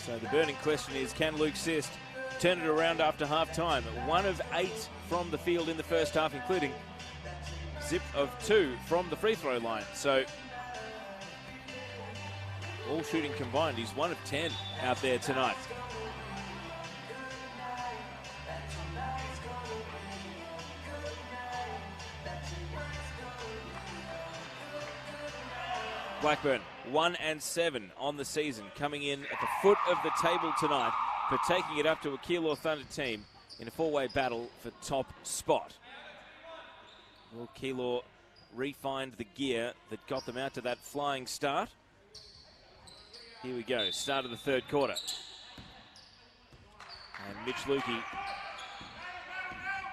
So the burning question is, can Luke Sist turn it around after half-time? 1 of 8 from the field in the first half, including zip of 2 from the free throw line. So all shooting combined, he's 1 of 10 out there tonight. Blackburn 1-7 on the season, coming in at the foot of the table tonight, but taking it up to a Keilor Thunder team in a four-way battle for top spot. Will Keilor re-find the gear that got them out to that flying start? Here we go, start of the third quarter. And Mitch Lukey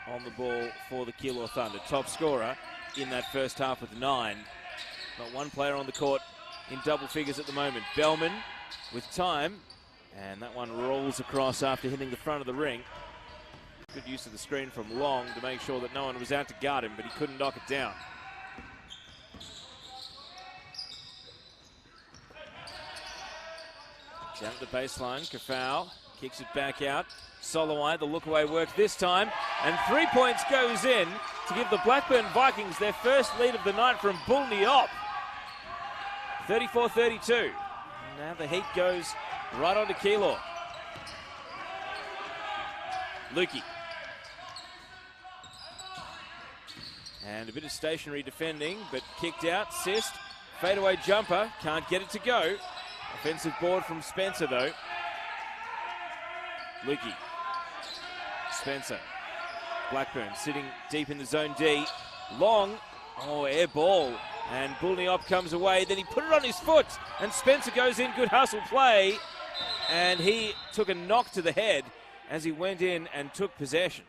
on the ball for the Keilor Thunder. Top scorer in that first half with 9. Not one player on the court in double figures at the moment. Bellman with time, and that one rolls across after hitting the front of the ring. Good use of the screen from Long to make sure that no one was out to guard him, but he couldn't knock it down. Down at the baseline, Kafau kicks it back out. Soloway, the look-away work this time, and 3 points goes in to give the Blackburn Vikings their first lead of the night from Bull Niop. 34-32. Now the heat goes right onto Keilor. Lukey. And a bit of stationary defending, but kicked out. Sist, fadeaway jumper, can't get it to go. Offensive board from Spencer though. Lukey. Spencer. Blackburn sitting deep in the zone D. Long, air ball. And Bull Niop comes away, then he put it on his foot, and Spencer goes in, good hustle play, and he took a knock to the head as he went in and took possession.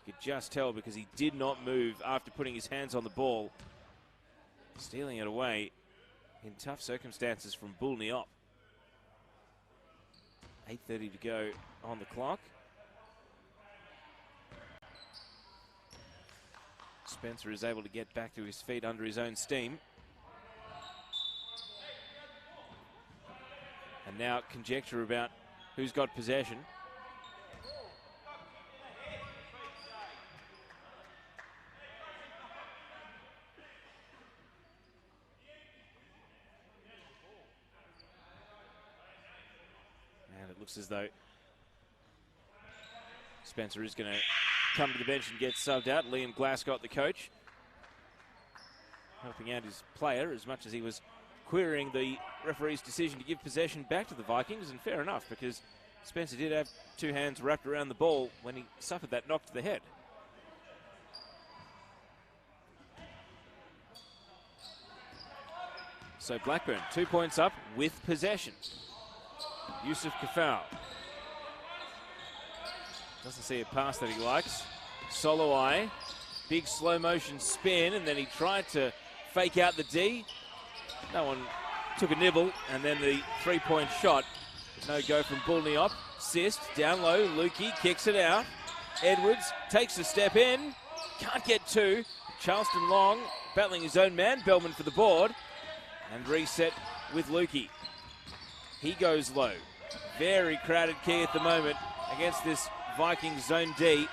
You could just tell because he did not move after putting his hands on the ball, stealing it away in tough circumstances from Bull Niop. 8:30 to go on the clock. Spencer is able to get back to his feet under his own steam. And now conjecture about who's got possession. And it looks as though Spencer is going to come to the bench and get subbed out. Liam Glascott, the coach, helping out his player as much as he was querying the referee's decision to give possession back to the Vikings, and fair enough because Spencer did have 2 hands wrapped around the ball when he suffered that knock to the head. So Blackburn 2 points up with possession. Yusuf Kafau doesn't see a pass that he likes. Soloway, big slow motion spin, and then he tried to fake out the D. No one took a nibble, and then the 3-point shot. No go from Bull Niop. Sist, down low, Lukey kicks it out. Edwards takes a step in, can't get 2. Charleston Long battling his own man, Bellman for the board, and reset with Lukey. He goes low. Very crowded key at the moment against this Vikings zone D.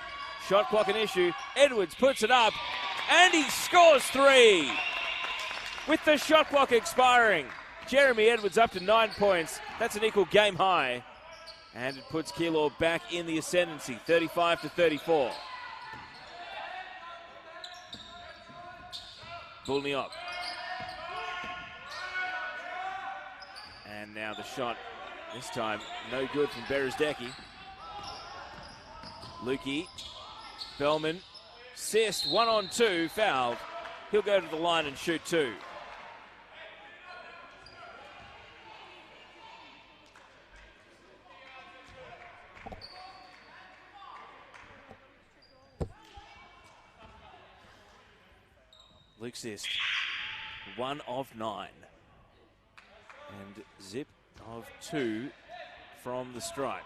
Shot clock an issue. Edwards puts it up, and he scores 3. With the shot clock expiring, Jeremy Edwards up to 9 points. That's an equal game high. And it puts Keilor back in the ascendancy, 35-34. Bull Niop. And now the shot, this time no good from Beresdecki. Lukey, Bellman Sist, 1-on-2, fouled. He'll go to the line and shoot 2. Luke Sist, 1 of 9. And Zip of 2 from the stripe.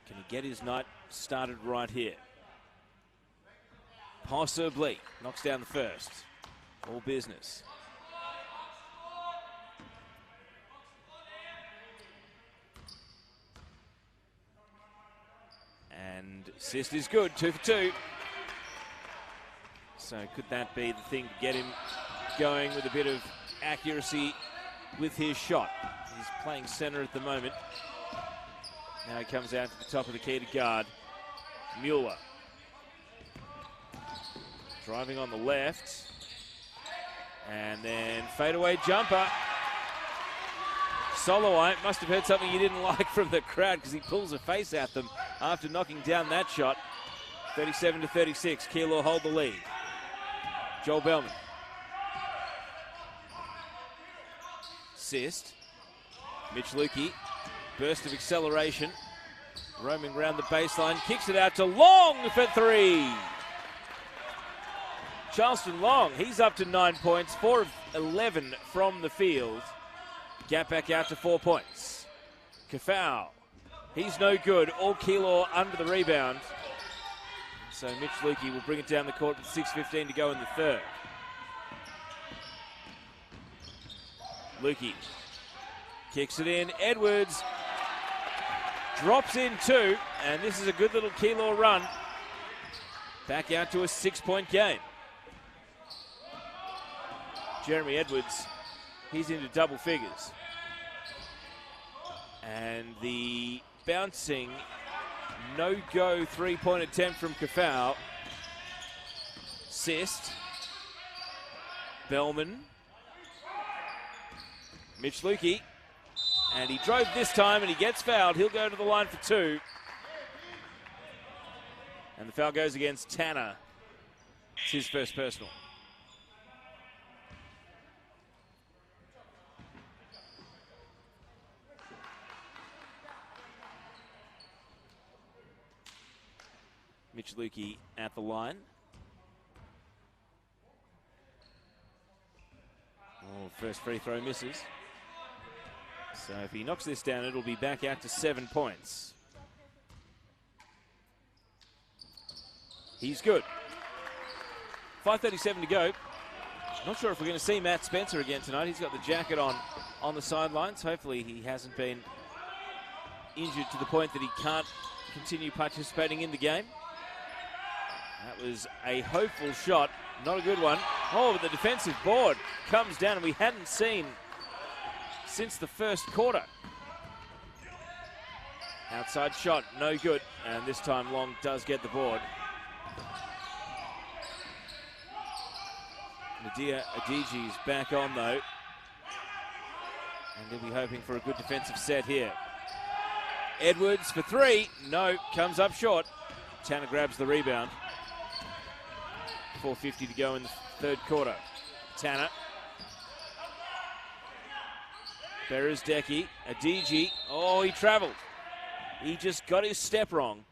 Can he get his night started right here? Possibly. Knocks down the first. All business. And Sist is good, 2 for 2. So could that be the thing to get him going with a bit of accuracy with his shot? He's playing center at the moment. Now he comes out to the top of the key to guard. Mueller. Driving on the left. And then fadeaway jumper. Soloway must have heard something he didn't like from the crowd because he pulls a face at them after knocking down that shot. 37-36. Keilor hold the lead. Joel Bellman. Sist. Mitch Lukey. Burst of acceleration. Roaming around the baseline. Kicks it out to Long for 3. Charleston Long, he's up to 9 points. 4 of 11 from the field. Gap back out to 4 points. Kafau. He's no good. All Keilor under the rebound. So Mitch Lukey will bring it down the court with 6:15 to go in the third. Lukey kicks it in. Edwards drops in 2, and this is a good little Keilor run. Back out to a 6-point game. Jeremy Edwards, he's into double figures. And the bouncing no-go 3-point attempt from Kafau. Sist. Bellman. Mitch Lukey. And he drove this time and he gets fouled. He'll go to the line for 2. And the foul goes against Tanner. It's his first personal. Mitch Lukey at the line. Oh, first free throw misses. So if he knocks this down, it'll be back out to 7 points. He's good. 5:37 to go. Not sure if we're going to see Matt Spencer again tonight. He's got the jacket on the sidelines. Hopefully he hasn't been injured to the point that he can't continue participating in the game. That was a hopeful shot, not a good one. Oh, but the defensive board comes down, and we hadn't seen since the first quarter. Outside shot, no good, and this time Long does get the board. Nadia Adigi's back on, though, and he'll be hoping for a good defensive set here. Edwards for 3, no, comes up short. Tanner grabs the rebound. 4:50 to go in the third quarter. Tanner. Beresdecki. Adigi. Oh, he travelled. He just got his step wrong.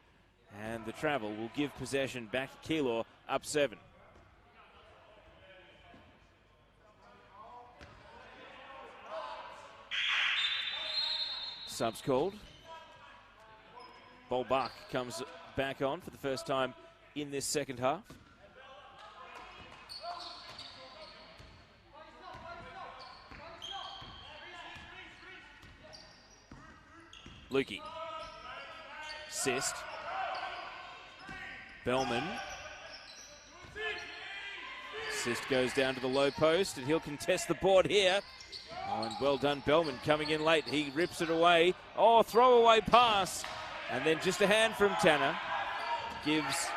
And the travel will give possession back to Keilor, up 7. Subs called. Bolbach comes back on for the first time in this second half. Lukey. Sist. Bellman. Sist goes down to the low post, and he'll contest the board here. Oh, and well done, Bellman coming in late. He rips it away. Oh, throwaway pass. And then just a hand from Tanner. Gives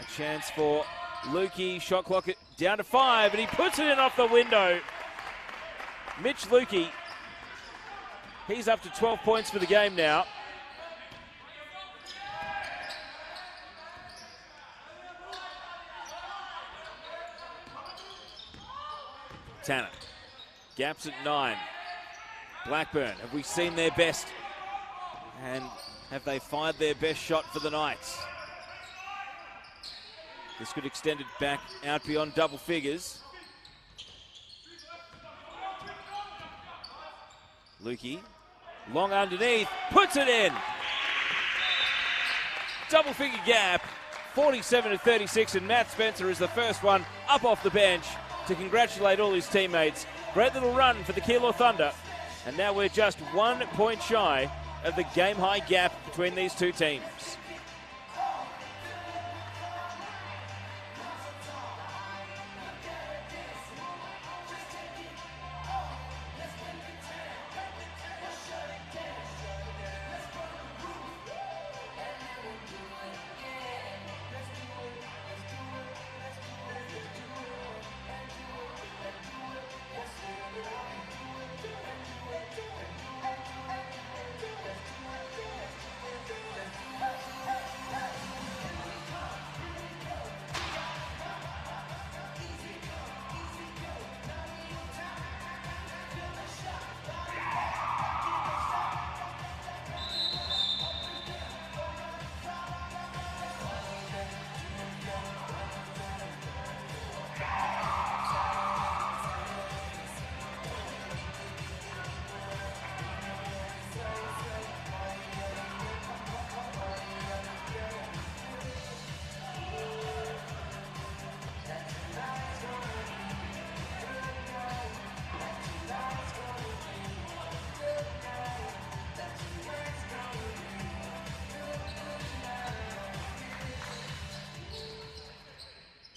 a chance for Lukey. Shot clock down to 5, and he puts it in off the window. Mitch Lukey. He's up to 12 points for the game now. Tanner. Gaps at 9. Blackburn, have we seen their best? And have they fired their best shot for the Knights? This could extend it back out beyond double figures. Lukey, long underneath, puts it in. Double figure gap, 47-36, and Matt Spencer is the first one up off the bench to congratulate all his teammates. Great little run for the Keilor Thunder, and now we're just 1 point shy of the game-high gap between these two teams.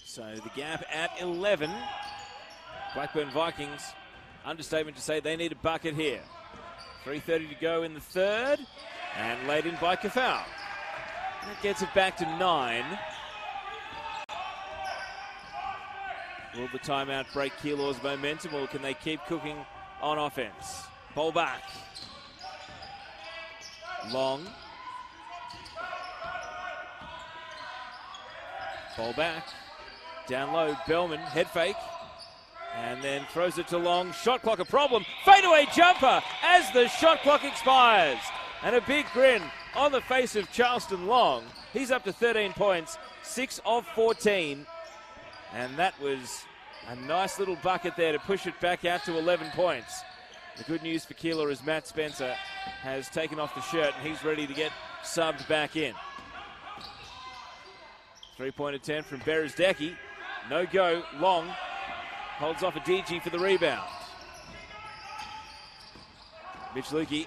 So the gap at 11. Blackburn Vikings, understatement to say they need a bucket here. 3:30 to go in the third, and laid in by Kafau. That gets it back to 9. Will the timeout break Keilor's momentum, or can they keep cooking on offense? Ball back. Long. Ball back. Down low, Bellman, head fake. And then throws it to Long. Shot clock a problem. Fadeaway jumper as the shot clock expires. And a big grin on the face of Charleston Long. He's up to 13 points, 6 of 14. And that was a nice little bucket there to push it back out to 11 points. The good news for Keilor is Matt Spencer has taken off the shirt and he's ready to get subbed back in. 3-point attempt from Berezdecki. No go. Long holds off a DG for the rebound. Mitch Lukey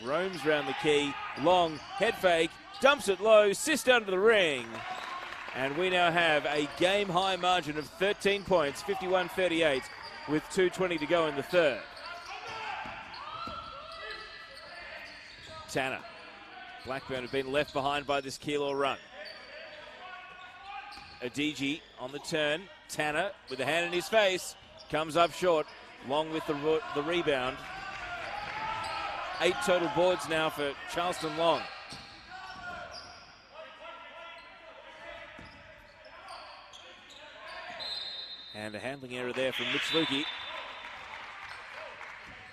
roams around the key. Long head fake, dumps it low, assist under the ring. And we now have a game-high margin of 13 points, 51-38, with 2:20 to go in the third. Tanner. Blackburn have been left behind by this Keilor run. Adigi on the turn. Tanner with a hand in his face. Comes up short. Long with the rebound. 8 total boards now for Charleston Long. And a handling error there from Mitch Lukey.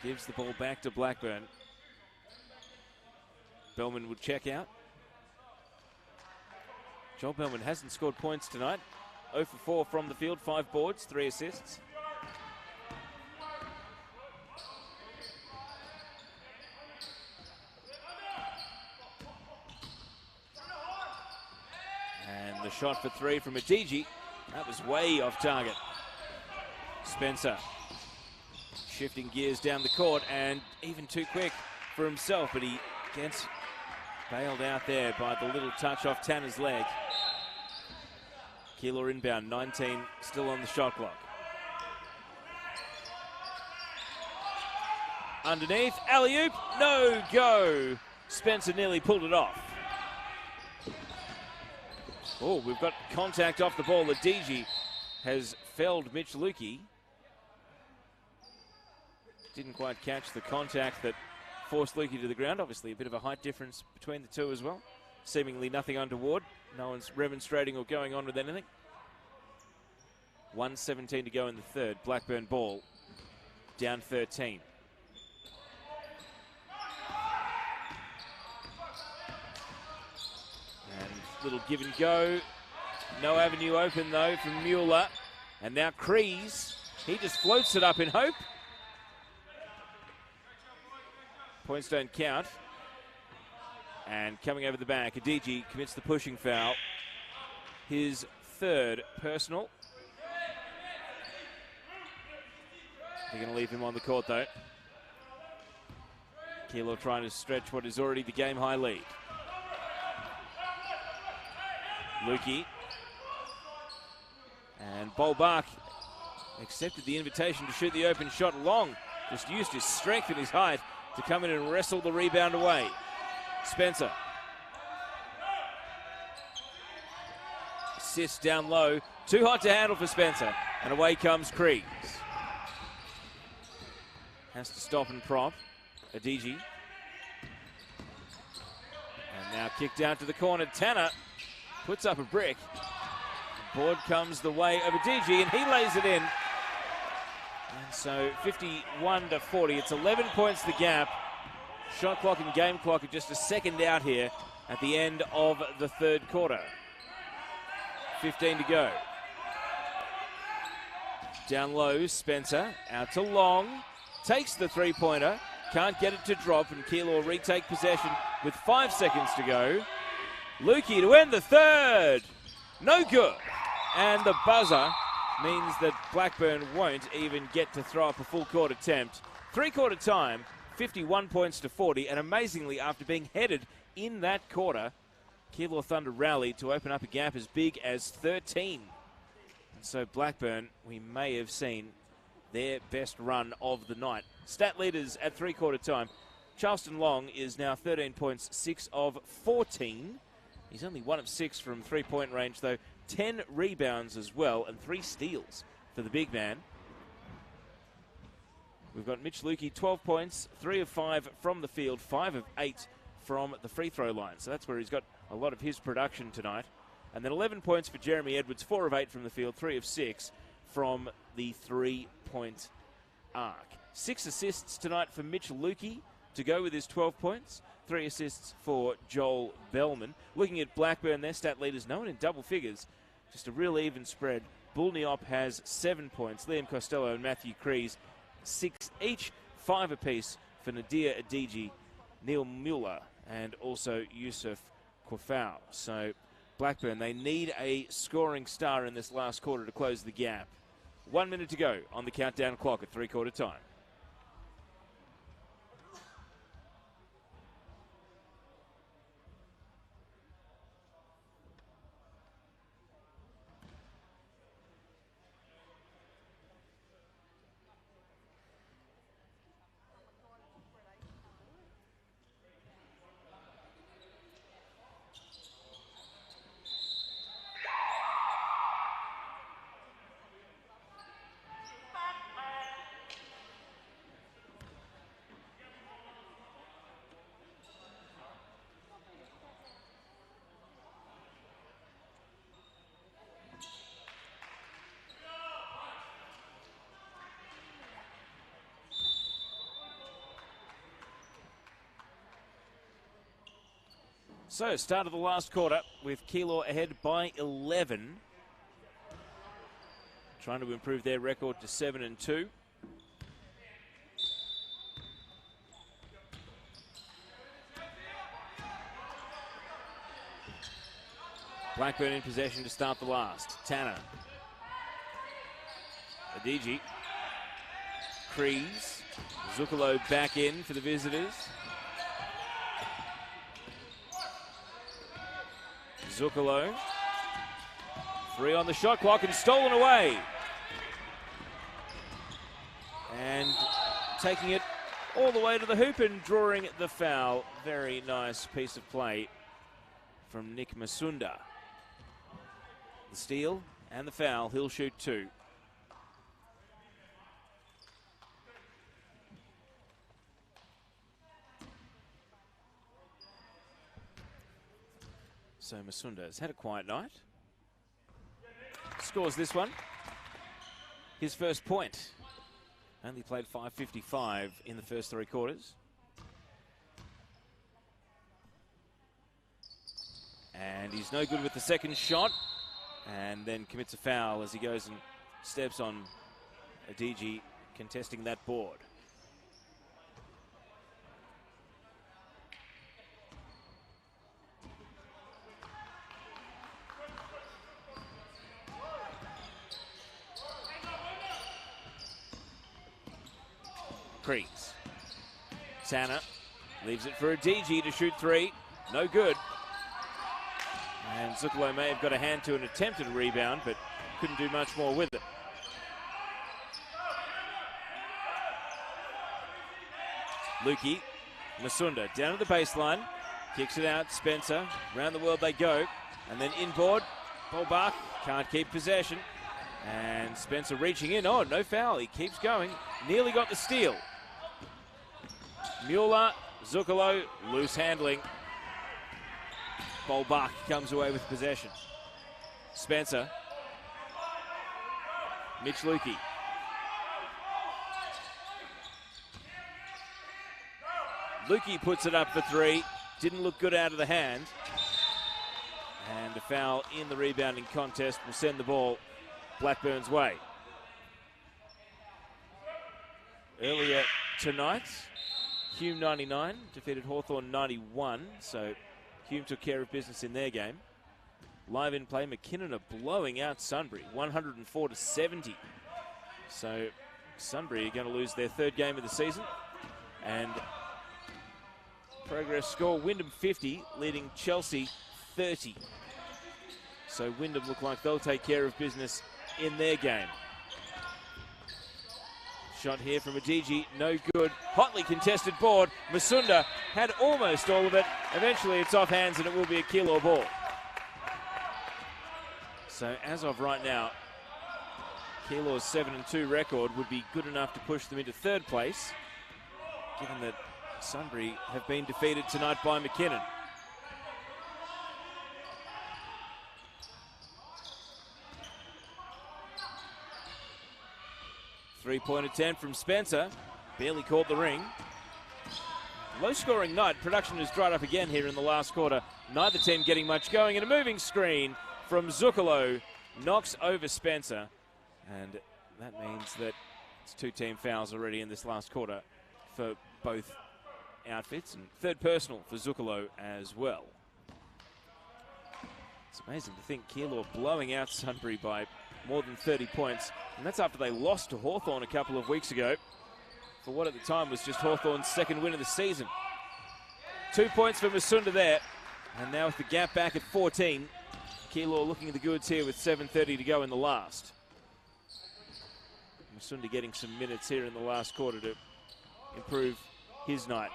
Gives the ball back to Blackburn. Bellman would check out. Joel Bellman hasn't scored points tonight. 0 for 4 from the field, 5 boards, 3 assists. And the shot for 3 from Adigi. That was way off target. Spencer shifting gears down the court and even too quick for himself, but he gets bailed out there by the little touch off Tanner's leg. Keilor inbound, 19 still on the shot clock. Underneath, alley-oop, no go. Spencer nearly pulled it off. Oh, we've got contact off the ball. The DG has felled Mitch Lukey. Didn't quite catch the contact that forced Lukey to the ground. Obviously a bit of a height difference between the two as well. Seemingly nothing untoward. No one's remonstrating or going on with anything. 1:17 to go in the third. Blackburn ball, down 13. And little give and go. No avenue open though from Mueller. And now Kreese, he just floats it up in hope. Points don't count. And coming over the back, Adiji commits the pushing foul. His third personal. They're going to leave him on the court though. Keilor trying to stretch what is already the game-high lead. Lukey. And Bolbach accepted the invitation to shoot the open shot long. Just used his strength and his height to come in and wrestle the rebound away. Spencer. Assist down low. Too hot to handle for Spencer. And away comes Kreese. Has to stop and prompt. Adiji. And now kicked down to the corner. Tanner puts up a brick. Board comes the way of Adiji, and he lays it in. And so 51-40. It's 11 points the gap. Shot clock and game clock are just a second out here at the end of the third quarter. 15 to go. Down low, Spencer. Out to Long. Takes the three-pointer. Can't get it to drop, and Keilor retake possession with 5 seconds to go. Lukey to end the third. No good. And the buzzer means that Blackburn won't even get to throw up a full court attempt. Three-quarter time, 51 points to 40, and amazingly, after being headed in that quarter, Keilor Thunder rallied to open up a gap as big as 13. And so Blackburn, we may have seen their best run of the night. Stat leaders at three-quarter time. Charleston Long is now 13 points, 6 of 14. He's only 1 of 6 from three-point range, though. 10 rebounds as well, and 3 steals for the big man. We've got Mitch Lukey, 12 points, 3 of 5 from the field, 5 of 8 from the free throw line. So that's where he's got a lot of his production tonight. And then 11 points for Jeremy Edwards, 4 of 8 from the field, 3 of 6 from the three-point arc. 6 assists tonight for Mitch Lukey to go with his 12 points. 3 assists for Joel Bellman. Looking at Blackburn, their stat leaders, no one in double figures. Just a real even spread. Bull Niop has 7 points. Liam Costello and Matthew Kreese, 6 each. 5 apiece for Nadir Adiji, Neil Mueller, and also Yusuf Kwafau. So Blackburn, they need a scoring star in this last quarter to close the gap. 1 minute to go on the countdown clock at three-quarter time. So, start of the last quarter with Keilor ahead by 11. Trying to improve their record to 7-2. Blackburn in possession to start the last. Tanner. Adiji. Kreese. Zuccolo back in for the visitors. Zuccolo. 3 on the shot clock and stolen away. And taking it all the way to the hoop and drawing the foul. Very nice piece of play from Nick Masunda. The steal and the foul. He'll shoot 2. So Masunda has had a quiet night. Scores this one. his first point. Only played 5:55 in the first 3 quarters. And he's no good with the second shot, and then commits a foul as he goes and steps on Adigi contesting that board. Creeks. Tanner leaves it for Adigi to shoot 3. No good. And Zuccolo may have got a hand to an attempted rebound, but couldn't do much more with it. Lukey, Masunda down to the baseline, kicks it out, Spencer, round the world they go, and then inboard, Bolbach can't keep possession, and Spencer reaching in, oh, no foul, he keeps going, nearly got the steal. Mueller, Zuccolo, loose handling. Bolbach comes away with possession. Spencer. Mitch Lukey. Lukey puts it up for 3. Didn't look good out of the hand. And a foul in the rebounding contest will send the ball Blackburn's way. Earlier tonight, Hume 99 defeated Hawthorn 91, so Hume took care of business in their game. Live in play, McKinnon are blowing out Sunbury, 104-70. So Sunbury are going to lose their 3rd game of the season. And progress score, Wyndham 50, leading Chelsea 30. So Wyndham look like they'll take care of business in their game. Shot here from Adigi, no good. Hotly contested board. Masunda had almost all of it. Eventually it's off hands and it will be a Keilor ball. So as of right now, Keilor's 7-2 record would be good enough to push them into 3rd place, given that Sunbury have been defeated tonight by McKinnon. Three-point attempt from Spencer. Barely caught the ring. Low-scoring night. Production has dried up again here in the last quarter. Neither team getting much going. And a moving screen from Zuccolo knocks over Spencer. And that means that it's 2 team fouls already in this last quarter for both outfits. And 3rd personal for Zuccolo as well. It's amazing to think Keilor blowing out Sunbury by more than 30 points. And that's after they lost to Hawthorn a couple of weeks ago for what at the time was just Hawthorn's 2nd win of the season. 2 points for Masunda there. And now with the gap back at 14, Keilor looking the goods here with 7:30 to go in the last. Masunda getting some minutes here in the last quarter to improve his night.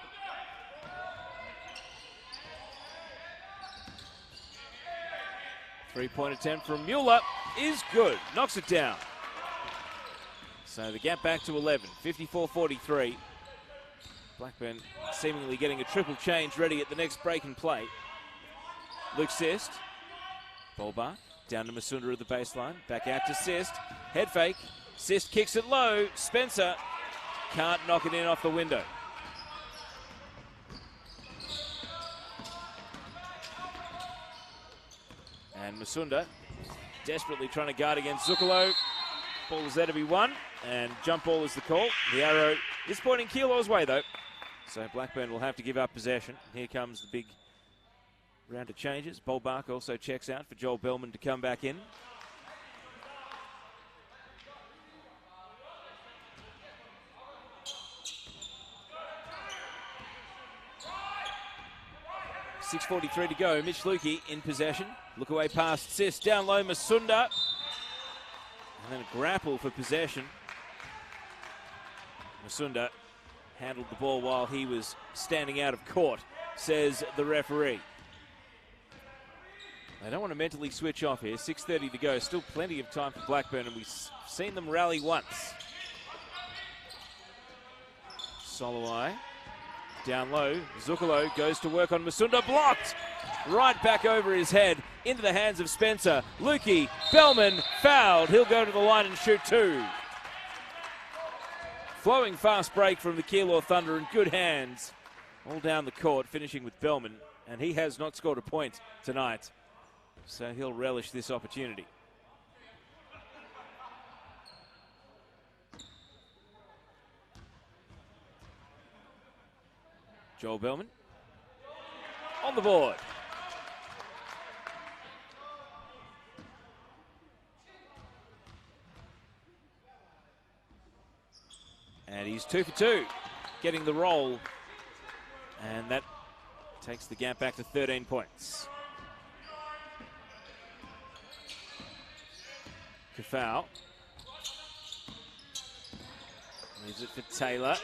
Three-point attempt from Mueller is good. Knocks it down. So the gap back to 11. 54-43. Blackburn seemingly getting a triple change ready at the next break and play. Luke Sist. Bolbach down to Masunda at the baseline. Back out to Sist. Head fake. Sist kicks it low. Spencer can't knock it in off the window. And Masunda desperately trying to guard against Zuccolo. Ball is there to be won, and jump ball is the call. The arrow is pointing Keilor's way, though. So Blackburn will have to give up possession. Here comes the big round of changes. Bolbach also checks out for Joel Bellman to come back in. .6:43 to go. Mitch Lukey in possession. Look away past Sis. Down low, Masunda. And then a grapple for possession. Masunda handled the ball while he was standing out of court, says the referee. They don't want to mentally switch off here. 6:30 to go. Still plenty of time for Blackburn, and we've seen them rally once. Soloway. Down low, Zuccolo goes to work on Masunda, blocked! Right back over his head, into the hands of Spencer. Lukey, Bellman, fouled. He'll go to the line and shoot 2. Flowing fast break from the Keilor Thunder in good hands. All down the court, finishing with Bellman. And he has not scored a point tonight. So he'll relish this opportunity. Joel Bellman on the board. And he's 2 for 2, getting the roll. And that takes the gap back to 13 points. Kafau. Leaves it for Taylor.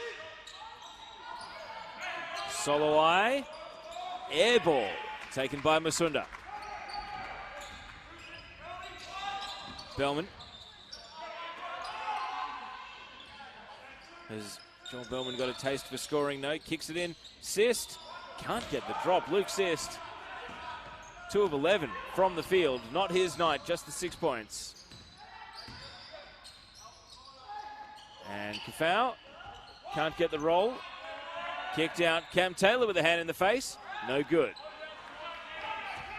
Solowai. Air ball taken by Masunda. Bellman. Has Joel Bellman got a taste for scoring? No, kicks it in. Sist. Can't get the drop. Luke Sist. 2 of 11 from the field. Not his night, just the 6 points. And Kafau can't get the roll. Kicked out. Cam Taylor with a hand in the face. No good.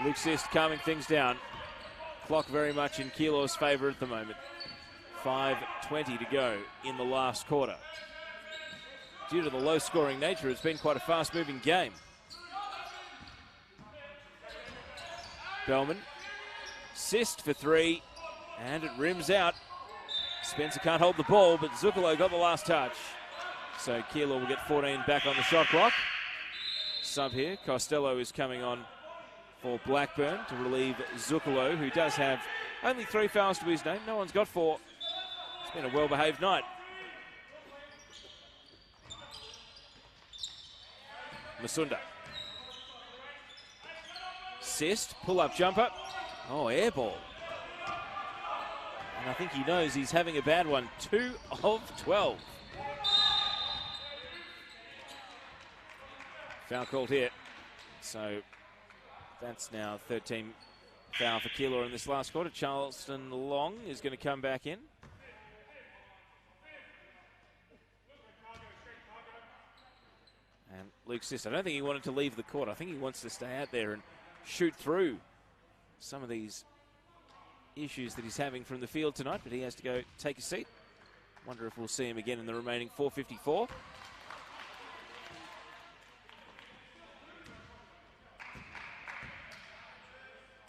Luke Sist calming things down. Clock very much in Keilor's favour at the moment. 5:20 to go in the last quarter. Due to the low-scoring nature, it's been quite a fast-moving game. Bellman. Sist for 3. And it rims out. Spencer can't hold the ball, but Zuccolo got the last touch. So Keilor will get 14 back on the shot clock. Sub here. Costello is coming on for Blackburn to relieve Zuccolo, who does have only 3 fouls to his name. No one's got 4. It's been a well-behaved night. Masunda. Sist, pull-up jumper. Oh, air ball. And I think he knows he's having a bad one. 2 of 12. Foul called here. So that's now 13 foul for Keilor in this last quarter. Charleston Long is going to come back in. And Luke Sist, I don't think he wanted to leave the court. I think he wants to stay out there and shoot through some of these issues that he's having from the field tonight, but he has to go take a seat. Wonder if we'll see him again in the remaining 4:54.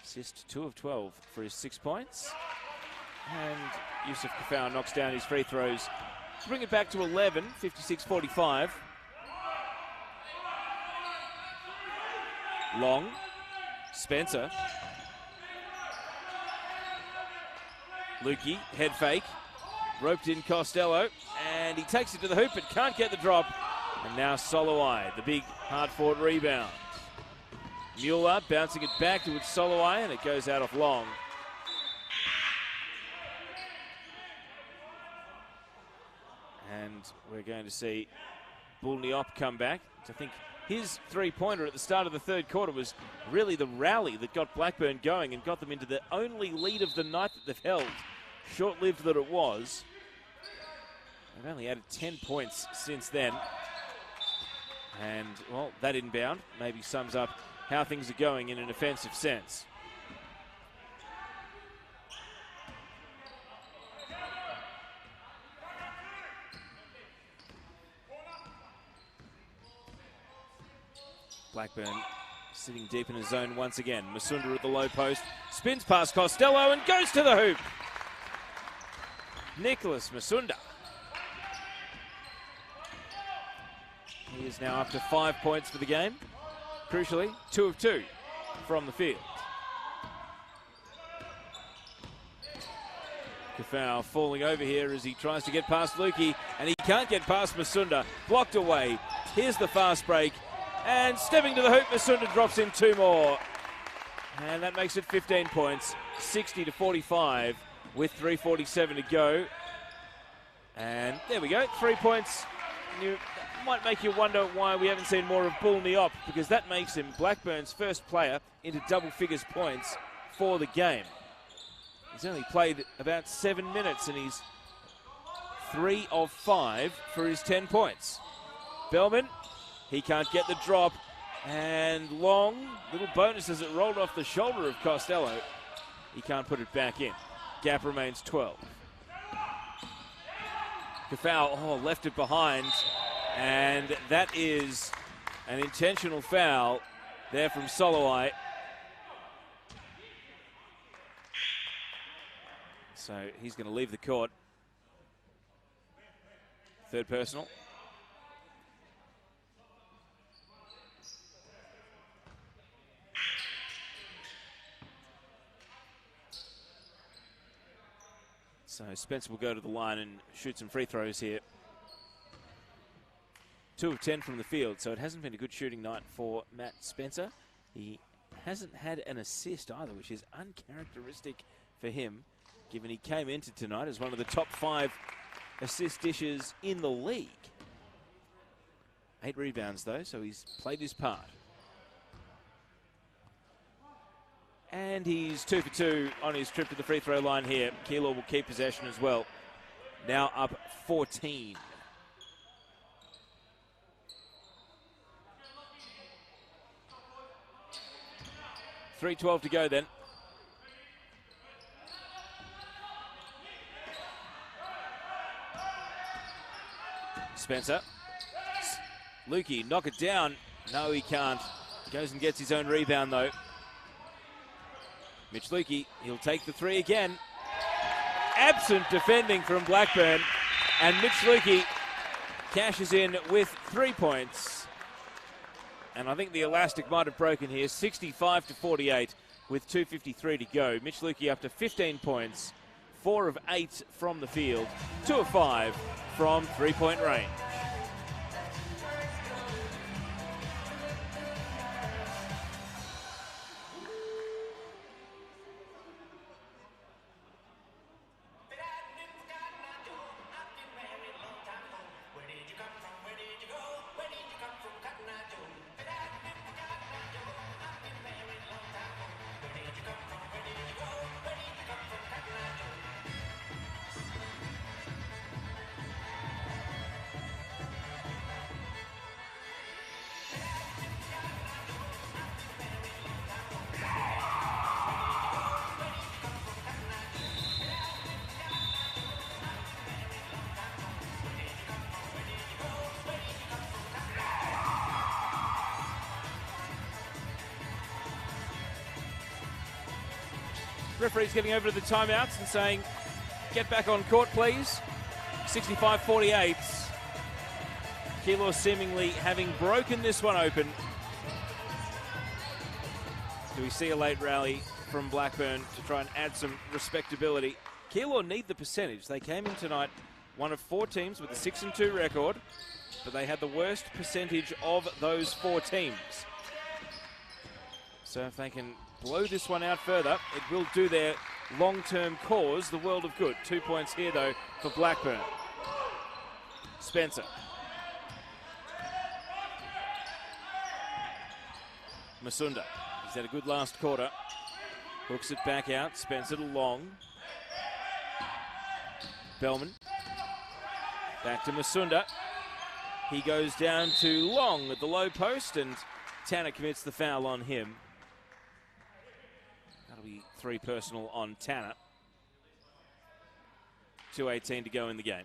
Sist 2 of 12 for his 6 points. And Yusuf Kafau knocks down his free throws to bring it back to 11, 56-45. Long. Spencer. Lukey, head fake. Roped in Costello. And he takes it to the hoop but can't get the drop. And now Solowai, the big hard-fought rebound. Mueller bouncing it back towards Solowai, and it goes out of Long. And we're going to see Bull Niop come back. I think his three-pointer at the start of the third quarter was really the rally that got Blackburn going and got them into the only lead of the night that they've held. Short-lived that it was. They've only added 10 points since then. And, well, that inbound maybe sums up how things are going in an offensive sense. Blackburn sitting deep in his zone once again. Masunda at the low post, spins past Costello and goes to the hoop. Nicholas Masunda. He is now up to 5 points for the game. Crucially, 2 of 2 from the field. Kafau falling over here as he tries to get past Lukey, and he can't get past Masunda. Blocked away. Here's the fast break. And stepping to the hoop, Masunda drops in 2 more. And that makes it 15 points, 60-45 with 3:47 to go. And there we go, 3 points. You might make you wonder why we haven't seen more of Bull Niop, because that makes him Blackburn's first player into double figures points for the game. He's only played about 7 minutes and he's 3 of 5 for his 10 points. Bellman, he can't get the drop. And Long, little bonus as it rolled off the shoulder of Costello. He can't put it back in. Gap remains 12. Kafau, left it behind. And that is an intentional foul there from Soloway. So he's going to leave the court. Third personal. So Spencer will go to the line and shoot some free throws here. 2 of 10 from the field, so it hasn't been a good shooting night for Matt Spencer. He hasn't had an assist either, which is uncharacteristic for him, given he came into tonight as one of the top 5 assist dishers in the league. 8 rebounds though, so he's played his part. And he's 2 for 2 on his trip to the free throw line here. Keilor will keep possession as well. Now up 14. .312 to go then. Spencer. Lukey, knock it down. No, he can't. Goes and gets his own rebound though. Mitch Lukey, he'll take the 3 again. Absent defending from Blackburn. And Mitch Lukey cashes in with 3 points. And I think the elastic might have broken here. 65-48 with 2:53 to go. Mitch Lukey up to 15 points. 4 of 8 from the field. 2 of 5 from three-point range. Referee's getting over to the timeouts and saying, get back on court, please. 65-48. Keilor seemingly having broken this one open. Do we see a late rally from Blackburn to try and add some respectability? Keilor need the percentage. They came in tonight one of 4 teams with a 6-2 record, but they had the worst percentage of those 4 teams. So if they can blow this one out further, it will do their long-term cause the world of good. 2 points here, though, for Blackburn. Spencer. Masunda. He's had a good last quarter. Hooks it back out. Spencer to Long. Bellman. Back to Masunda. He goes down to Long at the low post, and Tanner commits the foul on him. That'll be 3 personal on Tanner. 2:18 to go in the game.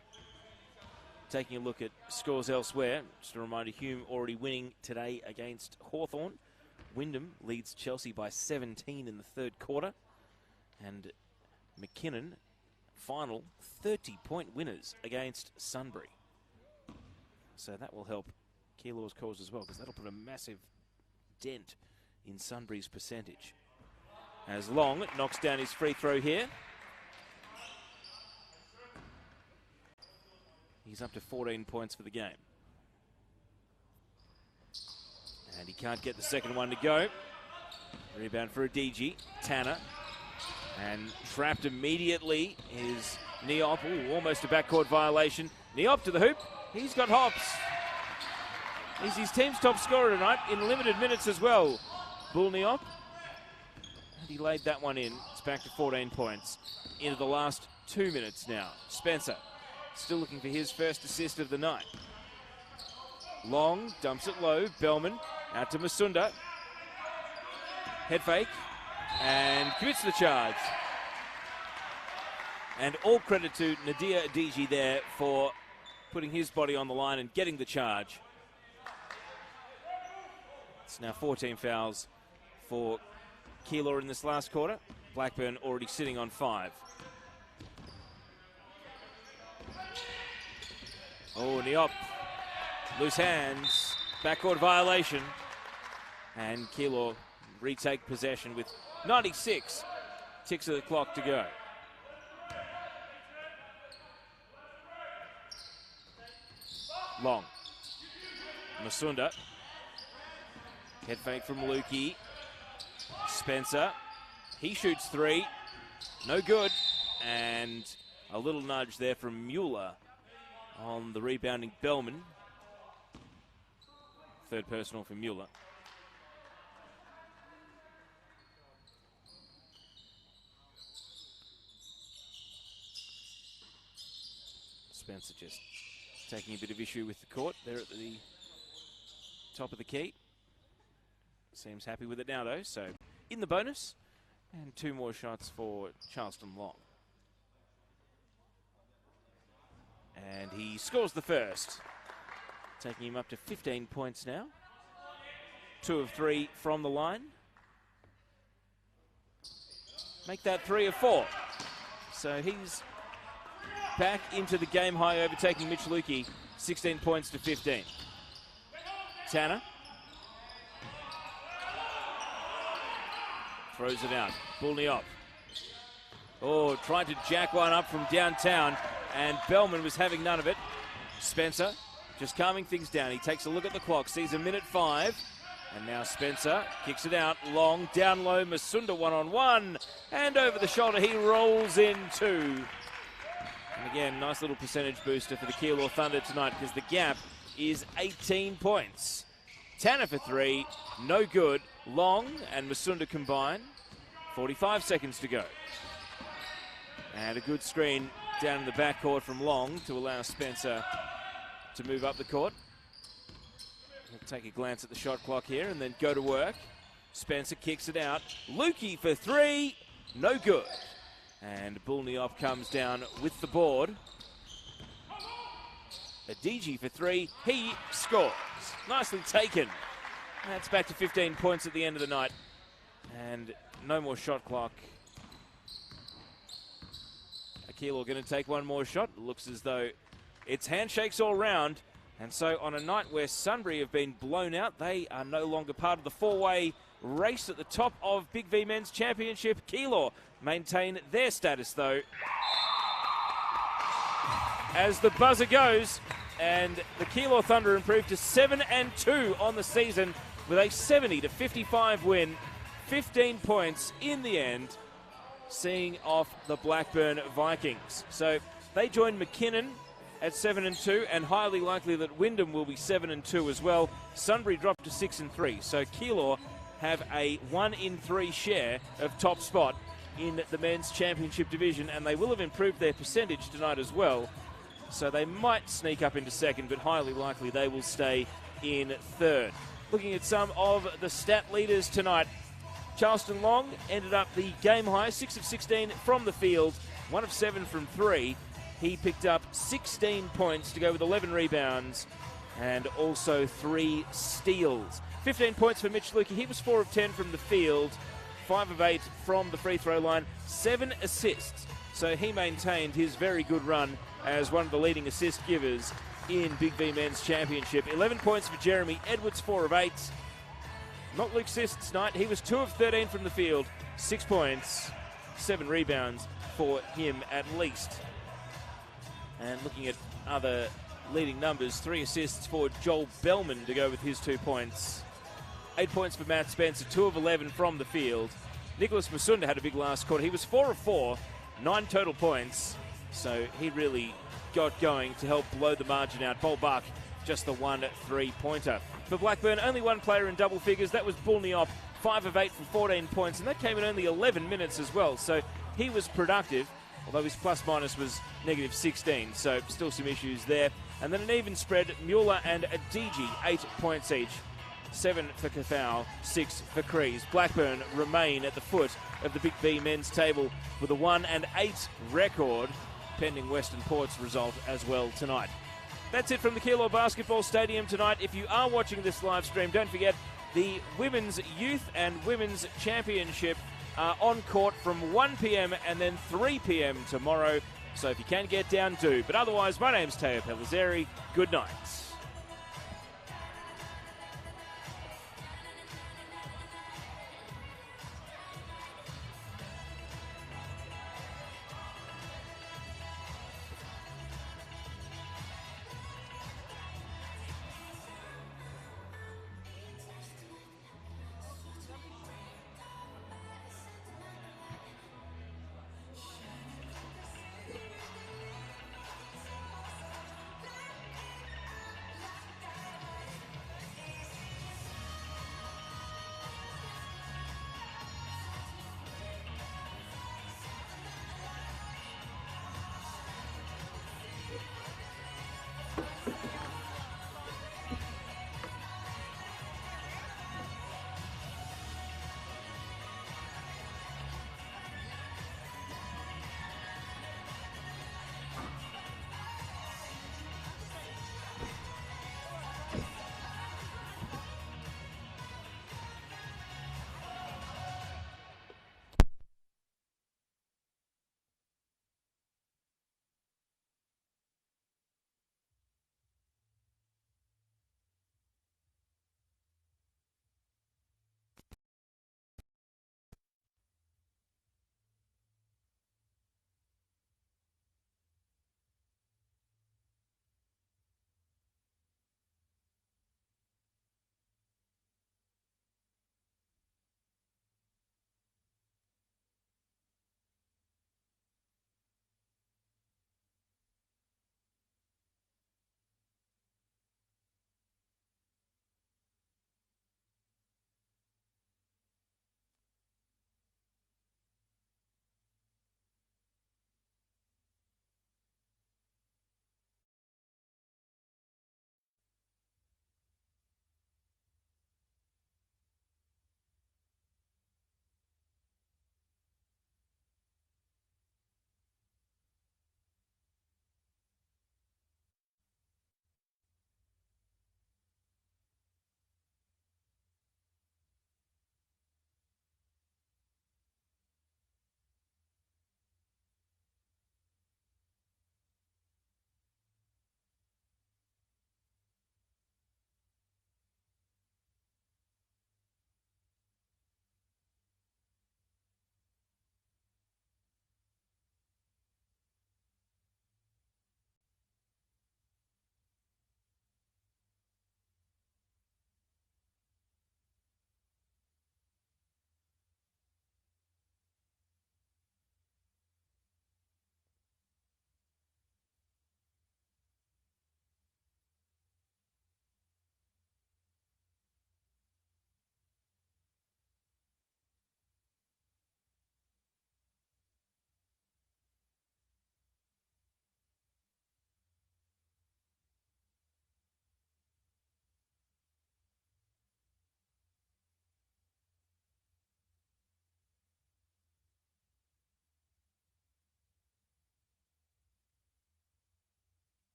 Taking a look at scores elsewhere. Just a reminder, Hume already winning today against Hawthorn. Wyndham leads Chelsea by 17 in the 3rd quarter. And McKinnon, final 30-point winners against Sunbury. So that will help Keilor's cause as well, because that'll put a massive dent in Sunbury's percentage. As Long knocks down his free throw here. He's up to 14 points for the game. And he can't get the second one to go. Rebound for a DG. Tanner. And trapped immediately is Neop. Ooh, almost a backcourt violation. Neop to the hoop. He's got hops. He's his team's top scorer tonight in limited minutes as well. Bull Neop. And he laid that one in. It's back to 14 points into the last 2 minutes now. Spencer still looking for his first assist of the night. Long dumps it low. Bellman out to Masunda. Head fake and commits the charge. And all credit to Nadir Adiji there for putting his body on the line and getting the charge. It's now 14 fouls for Keilor in this last quarter. Blackburn already sitting on 5. Oh, Niop. Loose hands. Backcourt violation. And Keilor retake possession with 96 ticks of the clock to go. Long. Masunda. Head fake from Lukey. Spencer. He shoots 3. No good. And a little nudge there from Mueller on the rebounding Bellman. Third personal for Mueller. Spencer just taking a bit of issue with the court there at the top of the key. Seems happy with it now though, so in the bonus. And 2 more shots for Charleston Long. And he scores the first, taking him up to 15 points now. 2 of 3 from the line. Make that 3 of 4. So he's back into the game high, overtaking Mitch Lukey, 16 points to 15. Tanner. Throws it out. Bulniop. Oh, tried to jack one up from downtown, and Bellman was having none of it. Spencer just calming things down. He takes a look at the clock, sees a minute 5, and now Spencer kicks it out. Long, down low, Masunda one-on-one, and over the shoulder he rolls in 2. And again, nice little percentage booster for the Keilor Thunder tonight because the gap is 18 points. Tanner for 3, no good. Long and Masunda combine. 45 seconds to go. And a good screen down in the backcourt from Long to allow Spencer to move up the court. We'll take a glance at the shot clock here and then go to work. Spencer kicks it out. Lukey for 3, no good. And Bulniop comes down with the board. Adiji for 3, he scores. Nicely taken. That's back to 15 points at the end of the night. And no more shot clock. Keilor going to take one more shot. Looks as though it's handshakes all round. And so on a night where Sunbury have been blown out, they are no longer part of the 4-way race at the top of Big V Men's Championship. Keilor maintain their status though. As the buzzer goes, and the Keilor Thunder improved to 7-2 on the season with a 70-55 win. 15 points in the end, seeing off the Blackburn Vikings. So they join McKinnon at 7-2, and highly likely that Wyndham will be 7-2 as well. Sunbury dropped to 6-3. So Keilor have a 1-in-3 share of top spot in the men's championship division, and they will have improved their percentage tonight as well. So they might sneak up into second, but highly likely they will stay in third. Looking at some of the stat leaders tonight, Charleston Long ended up the game high, 6 of 16 from the field, 1 of 7 from 3. He picked up 16 points to go with 11 rebounds and also 3 steals. 15 points for Mitch Lukey. He was 4 of 10 from the field, 5 of 8 from the free throw line, 7 assists. So he maintained his very good run as one of the leading assist givers in Big V Men's Championship. 11 points for Jeremy Edwards, 4 of 8. Not Luke Sist's night. He was 2 of 13 from the field, 6 points, 7 rebounds for him at least. And looking at other leading numbers, 3 assists for Joel Bellman to go with his 2 points. 8 points for Matt Spencer, 2 of 11 from the field. Nicholas Masunda had a big last quarter. He was 4 of 4, 9 total points. So he really got going to help blow the margin out. Bolbach, just the 1 3-pointer. For Blackburn, only one player in double figures. That was Bulniop, 5 of 8 for 14 points. And that came in only 11 minutes as well. So he was productive. although his plus-minus was -16, so still some issues there. And then an even spread, Mueller and Adigi, 8 points each. 7 for Kafau, 6 for Crees. Blackburn remain at the foot of the Big V men's table with a 1-8 record, pending Western Port's result as well tonight. That's it from the Keilor Basketball Stadium tonight. If you are watching this live stream, don't forget the Women's Youth and Women's Championship are on court from 1 p.m. and then 3 p.m. tomorrow. So if you can get down, do. But otherwise, my name's Teo Pellizzeri. Good night.